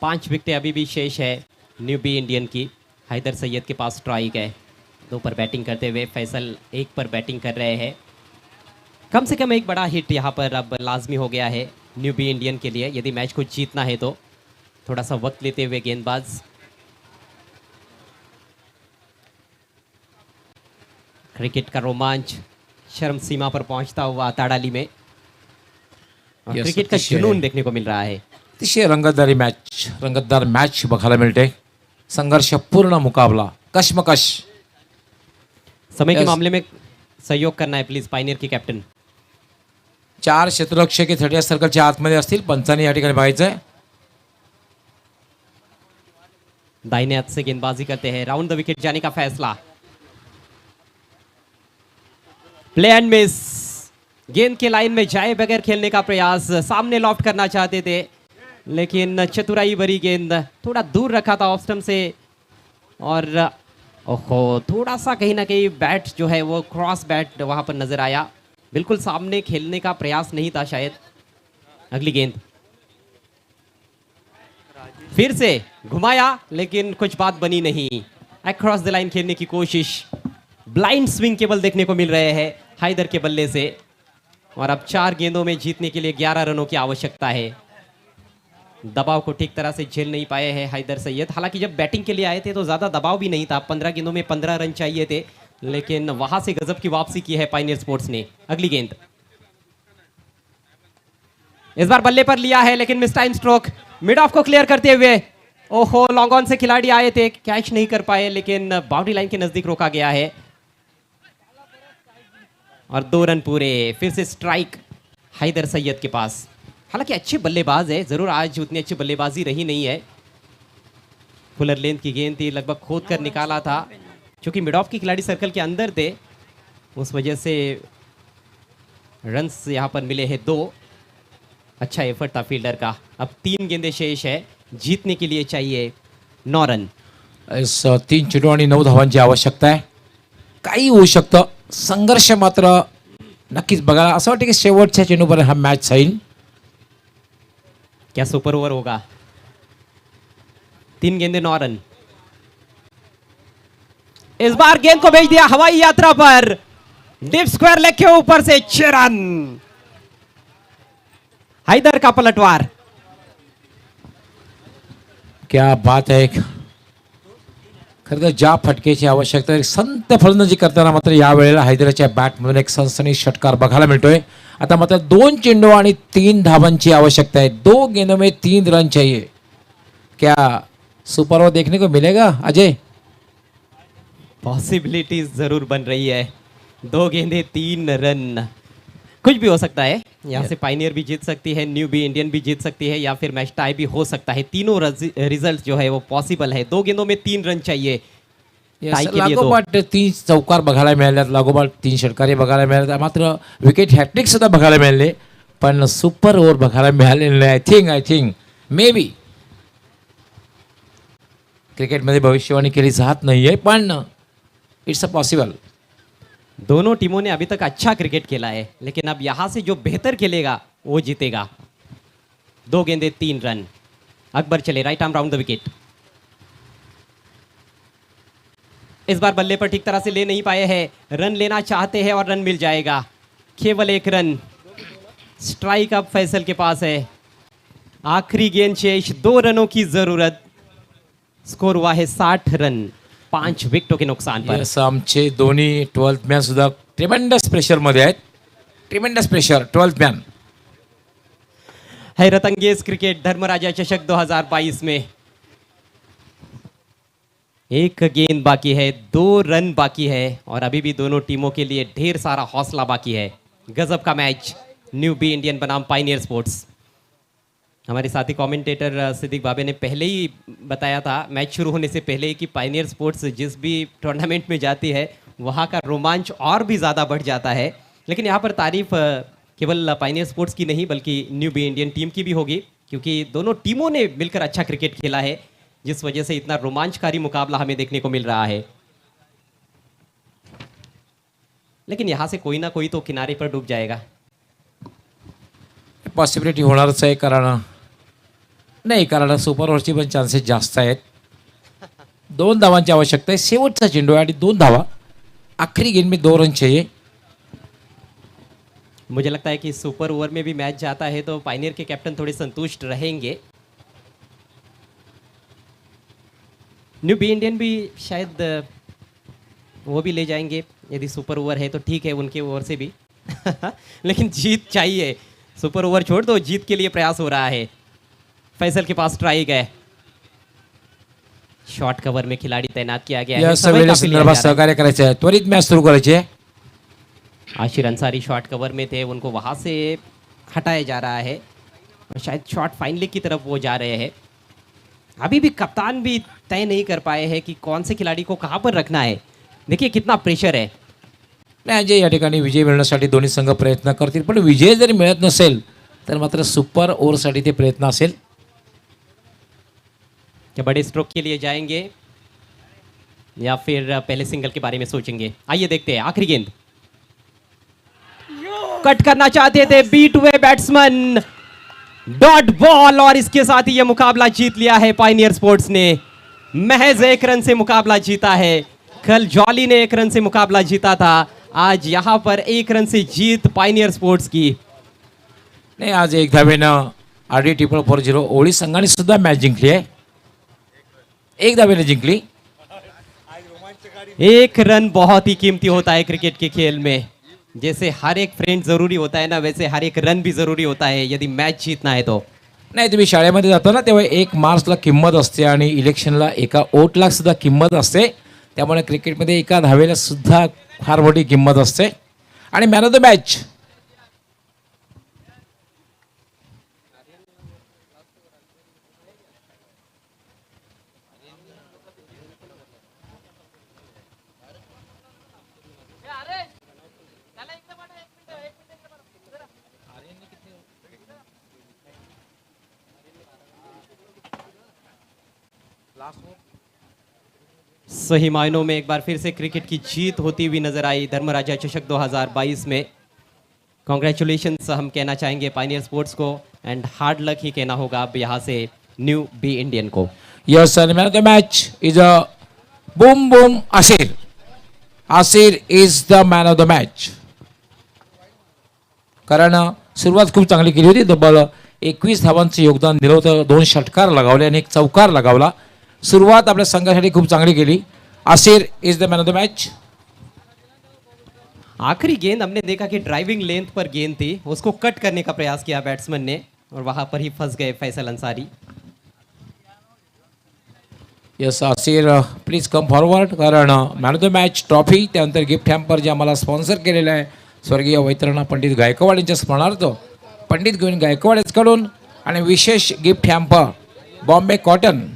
5 विकेटें अभी भी शेष है न्यूबी इंडियन की। हैदर सैयद के पास स्ट्राइक है, 2 पर बैटिंग करते हुए फैसल 1 पर बैटिंग कर रहे हैं। कम से कम एक बड़ा हिट यहाँ पर अब लाजमी हो गया है न्यूबी इंडियन के लिए, यदि मैच को जीतना है तो। थोड़ा सा वक्त लेते हुए गेंदबाज, क्रिकेट का रोमांच शर्म सीमा पर पहुंचता हुआ ताड़ाली में, और Yes, क्रिकेट का अतिशय. जुनून देखने को मिल रहा है। अतिशय रंगतदार मॅच बघायला मिळते, संघर्षपूर्ण मुकाबला, कशमकश। समय के Yes. मामले में सहयोग करना है प्लीज पायनियर के कैप्टन। 4 क्षेत्ररक्षक 30 सर्कलच्या आतमध्ये असतील, पंचांनी या ठिकाणी पाहायचं आहे। दाहिने हाथ से गेंदबाजी करते हैं, राउंड द विकेट जाने का फैसला। प्ले एंड मिस, गेंद के लाइन में जाए बगैर खेलने का प्रयास, सामने लॉफ्ट करना चाहते थे लेकिन चतुराई भरी गेंद, थोड़ा दूर रखा था ऑफ स्टंप से, और ओहो, थोड़ा सा कहीं ना कहीं बैट जो है वो क्रॉस बैट वहां पर नजर आया, बिल्कुल सामने खेलने का प्रयास नहीं था शायद। अगली गेंद फिर से घुमाया लेकिन कुछ बात बनी नहीं, अक्रॉस द लाइन खेलने की कोशिश, ब्लाइंड स्विंग केवल देखने को मिल रहे हैं हैदर के बल्ले से, और अब 4 गेंदों में जीतने के लिए 11 रनों की आवश्यकता है। दबाव को ठीक तरह से झेल नहीं पाए हैं हैदर सैयद, हालांकि जब बैटिंग के लिए आए थे तो ज़्यादा दबाव भी नहीं था, 15 गेंदों में 15 रन चाहिए थे, लेकिन वहां से गजब की वापसी की है पायनियर स्पोर्ट्स ने। अगली गेंद इस बार बल्ले पर लिया है लेकिन miss time stroke, mid of को क्लियर करते हुए, ओहो, लॉन्ग ऑन से खिलाड़ी आए थे, कैच नहीं कर पाए लेकिन बाउंड्री लाइन के नजदीक रोका गया है, और 2 रन पूरे। फिर से स्ट्राइक, हैदर सैयद के पास। हालांकि अच्छे बल्लेबाज है, ज़रूर आज उतनी अच्छी बल्लेबाजी रही नहीं है। फुलर लेंथ की गेंद थी, लगभग खोद कर निकाला था, क्योंकि मिड ऑफ की खिलाड़ी सर्कल के अंदर थे, उस वजह से रन्स यहाँ पर मिले हैं 2। अच्छा एफर्ट था फील्डर का। अब 3 गेंदें शेष है, जीतने के लिए चाहिए 9 रन। इस 3 चेंडू आणि 9 धावांची आवश्यकता आहे. काही होऊ शकतं, संघर्ष मात्र नक्कीच बघायला असं वाटतं की शेवटच्या चेंडूपर्यंत हा मॅच जाईल. क्या सुपर ओवर होगा? 3 गेंदे 9 रन। इस बार गेंद को भेज दिया हवाई यात्रा पर, डीप स्क्वायर लेग के ऊपर से 6 रन। हैदर का पलटवार। क्या बात आहे. खरं तर ज्या फटकेची आवश्यकता आहे, संत फलंदाजी करताना मात्र यावेळेला हैदराच्या बॅटमधून एक सनसनी षटकार बघायला मिळतोय. आता मात्र 2 चेंडू आणि 3 धावांची आवश्यकता है. 2 गेंदों में 3 रन चाहिए. क्या सुपर ओवर देखने को मिलेगा अजय? पॉसिबिलिटीज जरूर बन रही है। 2 गेंदे 3 रन, कुछ भी हो सकता है। यहाँ से पाइनियर भी जीत सकती है, न्यू बी इंडियन भी जीत सकती है, या फिर मैच टाई भी हो सकता है। तीनों रिजल्ट जो है वो पॉसिबल है। 2 गेंदों में 3 रन चाहिए टाई के लिए। लागोपाठ 3 चौकार बघायला मिळाल्यात, लागोपाठ 3 षटकारे बघायला मिळाल्यात, मात्र विकेट हॅट्रिक सुद्धा बघायला मिळाले, पण सुपर ओव्हर बघायला मिळालेले नाही. आय थिंक मे बी क्रिकेटमध्ये भविष्यवाणी केली जात नाहीये, पण इट्स अ पॉसिबल. दोनों टीमों ने अभी तक अच्छा क्रिकेट खेला है, लेकिन अब यहां से जो बेहतर खेलेगा वो जीतेगा। 2 गेंदे 3 रन। अकबर चले right arm round the wicket. इस बार बल्ले पर ठीक तरह से ले नहीं पाए हैं, रन लेना चाहते हैं और रन मिल जाएगा। केवल 1 रन। स्ट्राइक अब फैसल के पास है। आखिरी गेंद शेष, 2 रनों की जरूरत। स्कोर हुआ है 60 रन 5 विकेटों के नुकसान पर। यस, आमचे दोन्ही 12th मॅन सुद्धा ट्रिमेंडस प्रेशर मध्ये आहेत. Tremendous pressure 12th man. हैरत अंगेज क्रिकेट धर्मराजा चषक 2022 में 1 गेंद बाकी है, 2 रन बाकी है, और अभी भी दोनों टीमों के लिए ढेर सारा हौसला बाकी है। गजब का मैच न्यू बी इंडियन बनाम पाइनियर स्पोर्ट्स। हमारे साथी कमेंटेटर सिद्दीक बाबे ने पहले ही बताया था मैच शुरू होने से पहले कि पाइनियर स्पोर्ट्स जिस भी टूर्नामेंट में जाती है वहाँ का रोमांच और भी ज़्यादा बढ़ जाता है। लेकिन यहाँ पर तारीफ केवल पाइनियर स्पोर्ट्स की नहीं बल्कि न्यू बी इंडियन टीम की भी होगी, क्योंकि दोनों टीमों ने मिलकर अच्छा क्रिकेट खेला है, जिस वजह से इतना रोमांचकारी मुकाबला हमें देखने को मिल रहा है। लेकिन यहाँ से कोई ना कोई तो किनारे पर डूब जाएगा। पॉसिबिलिटी होणारच आहे, कारण सुपर ओव्हरची पण चान्सेस जास्त आहेत. 2 धावांची आवश्यकता आहे. शेवटचा चेंडू आहे आणि 2 धावा. आखिरी गेंद में 2 रन चाहिए. मुझे लगता है कि सुपर ओवर में भी मैच जाता है तो पाइनियर के कैप्टन थोड़े संतुष्ट रहेंगे। न्यू बी इंडियन भी शायद वो भी ले जाएंगे, यदि सुपर ओवर है तो ठीक है उनके ओवर से भी लेकिन जीत चाहिए। सुपर ओवर छोड़ दो, जीत के लिए प्रयास हो रहा है। फैसल के पास स्ट्राइक है। शॉर्ट कवर में खिलाड़ी तैनात किया गया या है। समय सगळ्या काफी लिया संदर्भात जा रहा है। सहकार्य करायचं आहे. त्वरित मॅच सुरू करायची आहे. आशिर अंसारी शॉर्ट कवर में थे, उनको वहां से हटाया जा रहा है और शायद शॉर्ट फाइन लेग की तरफ वो जा रहे हैं। अभी भी कप्तान भी तय नहीं कर पाए हैं कि कौन से खिलाड़ी को कहां पर रखना है। देखिए कितना प्रेशर है। नाही, अजय या ठिकाणी विजय मिळवण्यासाठी दोन्ही संघ प्रयत्न करतील, पण विजय जरी मिळत नसेल तर मात्र सुपर ओव्हरसाठी ते प्रयत्न असेल. क्या बड़े स्ट्रोक के लिए जाएंगे या फिर पहले सिंगल के बारे में सोचेंगे? आइए देखते हैं। आखिरी गेंद कट करना चाहते थे, बीट हुए बैट्समैन, डॉट बॉल, और इसके साथ ही यह मुकाबला जीत लिया है पाइनियर स्पोर्ट्स ने। महज 1 रन से मुकाबला जीता है। कल जॉली ने 1 रन से मुकाबला जीता था, आज यहां पर 1 रन से जीत पाइनियर स्पोर्ट्स की। नाही, आज 1 धावेनं RD 440 ओळी संघाने सुद्धा मॅच जिंकली आहे. 1 धावेने जिंकली. 1 रन बहुत ही कीमती होता है क्रिकेट के खेल में। जैसे हर एक फ्रेंड जरूरी होता है ना, वैसे हर एक रन भी जरूरी होता है यदि मैच जीतना है तो। नाही, तुम्ही शाळेमध्ये जाता ना तेव्हा 1 मार्चला किंमत असते आणि इलेक्शनला 1 वोटला सुद्धा किंमत असते. त्यामुळे क्रिकेटमध्ये 1 धावेला सुद्धा फार मोठी किंमत असते. आणि मॅन ऑफ द मॅच सही मायनों में एक बार फिर से क्रिकेट की जीत होती हुई नजर आई धर्मराजा चषक 2022 में। कॉन्ग्रेचुलेशंस हम कहना चाहेंगे पायनियर स्पोर्ट्स को, एंड हार्ड लक ही कहना होगा अब यहाँ से न्यू बी इंडियन को। Yes, and man of the match is a Boom Boom Asir. Asir is the man of the match. कारण सुरुवात खूप चांगली केली होती. तब्बल 21 धावांचं योगदान दिलं होतं. 2 षटकार लगावले आणि 1 चौकार लगावला. सुरुवात आपल्या संघासाठी खूप चांगली केली. Asir is the man of the match. आखिरी गेंद हमने देखा कि ड्राइविंग लेंथ पर गेंद थी, उसको कट करने का प्रयास किया बैट्समैन ने और वहां पर ही फंस गए Faisal Ansari. Yes Asir please come forward. कारण man of the match trophy त्यानंतर गिफ्ट हॅम्पर जे आम्हाला स्पॉन्सर केलेलं आहे स्वर्गीय वैतरणा पंडित गायकवाड यांच्या स्मरणार्थ पंडित गोविंद गायकवाड यांच्याकडून आणि विशेष gift hamper Bombay cotton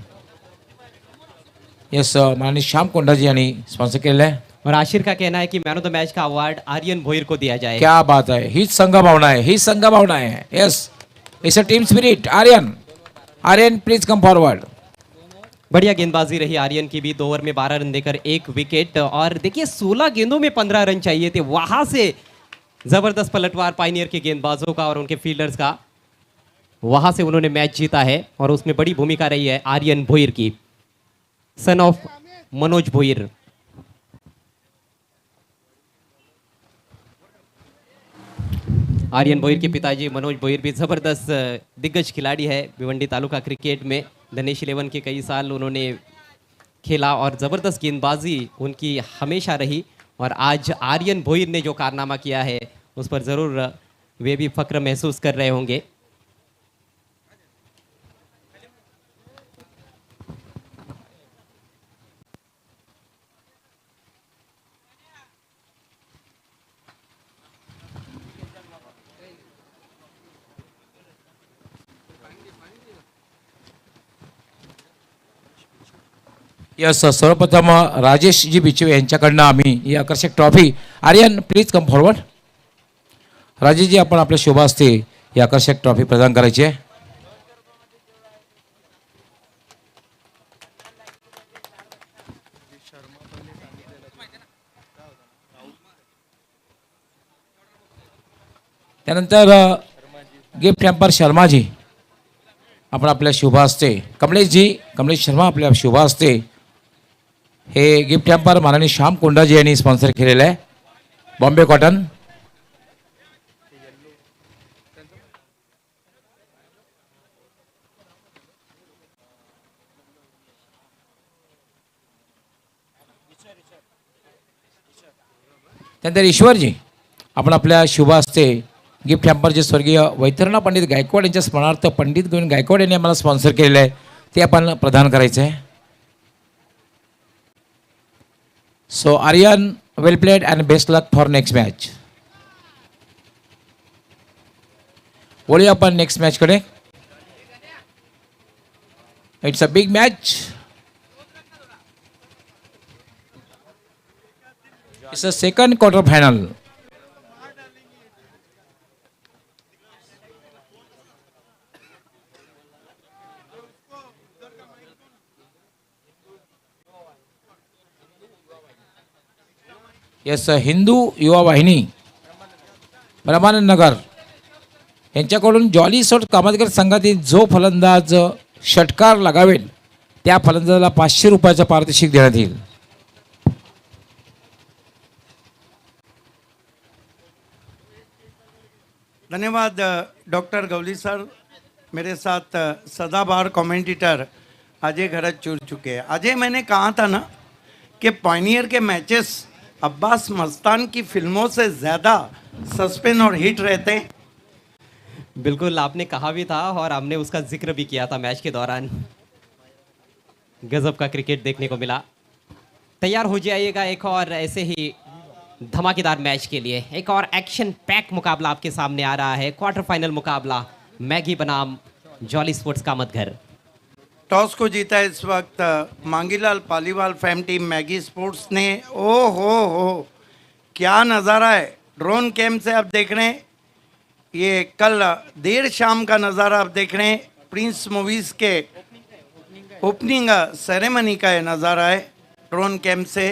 yes माननीय श्याम कोंडाजी यांनी स्पॉन्सर केलेलं आहे. और आशिर का कहना है कि मैन ऑफ द मैच का अवार्ड आर्यन भोईर को दिया जाए। क्या बात है, हीच संघभावना आहे, हीच संघभावना आहे. Yes it's a team spirit. Aryan please come forward. बढ़िया गेंदबाजी रही आर्यन की भी, 2 ओवर में 12 रन देकर 1 विकेट। और देखिए 16 गेंदों में 15 रन चाहिए थे, वहां से जबरदस्त पलटवार पायनियर के गेंदबाजों का और उनके फील्डर्स का, वहां से उन्होंने मैच जीता है और उसमें बड़ी भूमिका रही है आर्यन भोईर की, सन ऑफ मनोज भोईर। आर्यन भोईर के पिताजी मनोज भोईर भी जबरदस्त दिग्गज खिलाड़ी है भिवंडी तालुका क्रिकेट में। धनेश 11 के कई साल उन्होंने खेला और ज़बरदस्त गेंदबाजी उनकी हमेशा रही। और आज आर्यन भोईर ने जो कारनामा किया है उस पर ज़रूर वे भी फक्र महसूस कर रहे होंगे। यस सर्वप्रथम राजेशजी बिचवे यांच्याकडनं आम्ही ही आकर्षक trophy. Aryan please come forward. Rajeshji आपण आपल्या शोभा हस्ते ही आकर्षक ट्रॉफी प्रदान करायची आहे. त्यानंतर गिफ्ट हॅम्पर शर्माजी आपण आपल्या शुभा हस्ते, कमलेश शर्मा आपल्या शुभा हस्ते हे गिफ्ट हॅम्पर माननीय श्याम कोंडाजी यांनी स्पॉन्सर केलेलं आहे बॉम्बे कॉटन. त्यानंतर ईश्वरजी आपण आपल्या शुभ हस्ते गिफ्ट हॅम्पर जे स्वर्गीय वैतरणा पंडित गायकवाड यांच्या स्मरणार्थ पंडित गोविंद गायकवाड यांनी आम्हाला स्पॉन्सर केलेलं आहे ते आपण प्रदान करायचं आहे. So Aryan well played and best luck for next match. वळूया आपण नेक्स्ट मॅचकडे. It's a big match. It's a second quarter final. Yes Hindu Yuva Vahini ब्रह्मानंद नगर यांच्याकडून जॉली सोट कामतकर संघातील जो फलंदाज षटकार लगावेल त्या फलंदाजाला 500 रुपयाचं पारितोषिक देण्यात येईल. धन्यवाद डॉक्टर गवली सर. मेरे साथ सदाबहार कमेंटेटर अजय घरत जुड़ चुके हैं. अजय, मैंने कहा था ना कि पायनियर के मैचेस अब्बास मस्तान की फिल्मों से ज़्यादा सस्पेंस और हिट रहते हैं. बिल्कुल आपने कहा भी था और हमने उसका जिक्र भी किया था मैच के दौरान. गजब का क्रिकेट देखने को मिला. तैयार हो जाइएगा एक और ऐसे ही धमाकेदार मैच के लिए. एक और एक्शन पैक मुकाबला आपके सामने आ रहा है. क्वार्टर फाइनल मुकाबला मैगी बनाम जॉली स्पोर्ट्स कामतघर. टॉस को जीता इस वक्त Mangilal Paliwal fam team Maggi sports ने. ओ हो क्या नज़ारा है. ड्रोन कैम से आप देख रहे हैं, ये कल देर शाम का नज़ारा आप देख रहे हैं. प्रिंस मूवीज़ के ओपनिंग सेरेमनी का ये नज़ारा है ड्रोन कैंप से।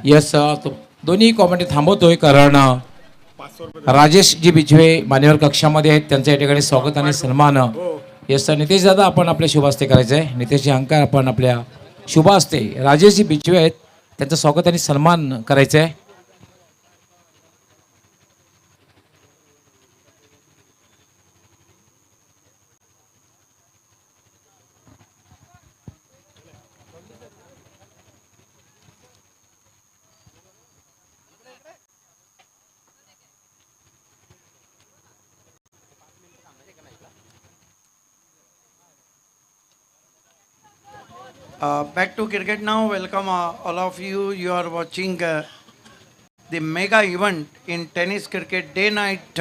यस तो दोन्ही कॉमेंट थांबवतोय कारण राजेश जी बिजवे मान्यवर कक्षामध्ये आहेत त्यांचं या ठिकाणी स्वागत आणि सन्मान यस नितेश दादा आपण आपल्या शुभ हस्ते करायचं आहे। नितेशजी अंकार आपण आपल्या शुभ हस्ते राजेश जी बिजवे आहेत त्यांचं स्वागत आणि सन्मान करायचं आहे। Back to cricket now. Welcome all of you. You are watching the mega event in tennis cricket day night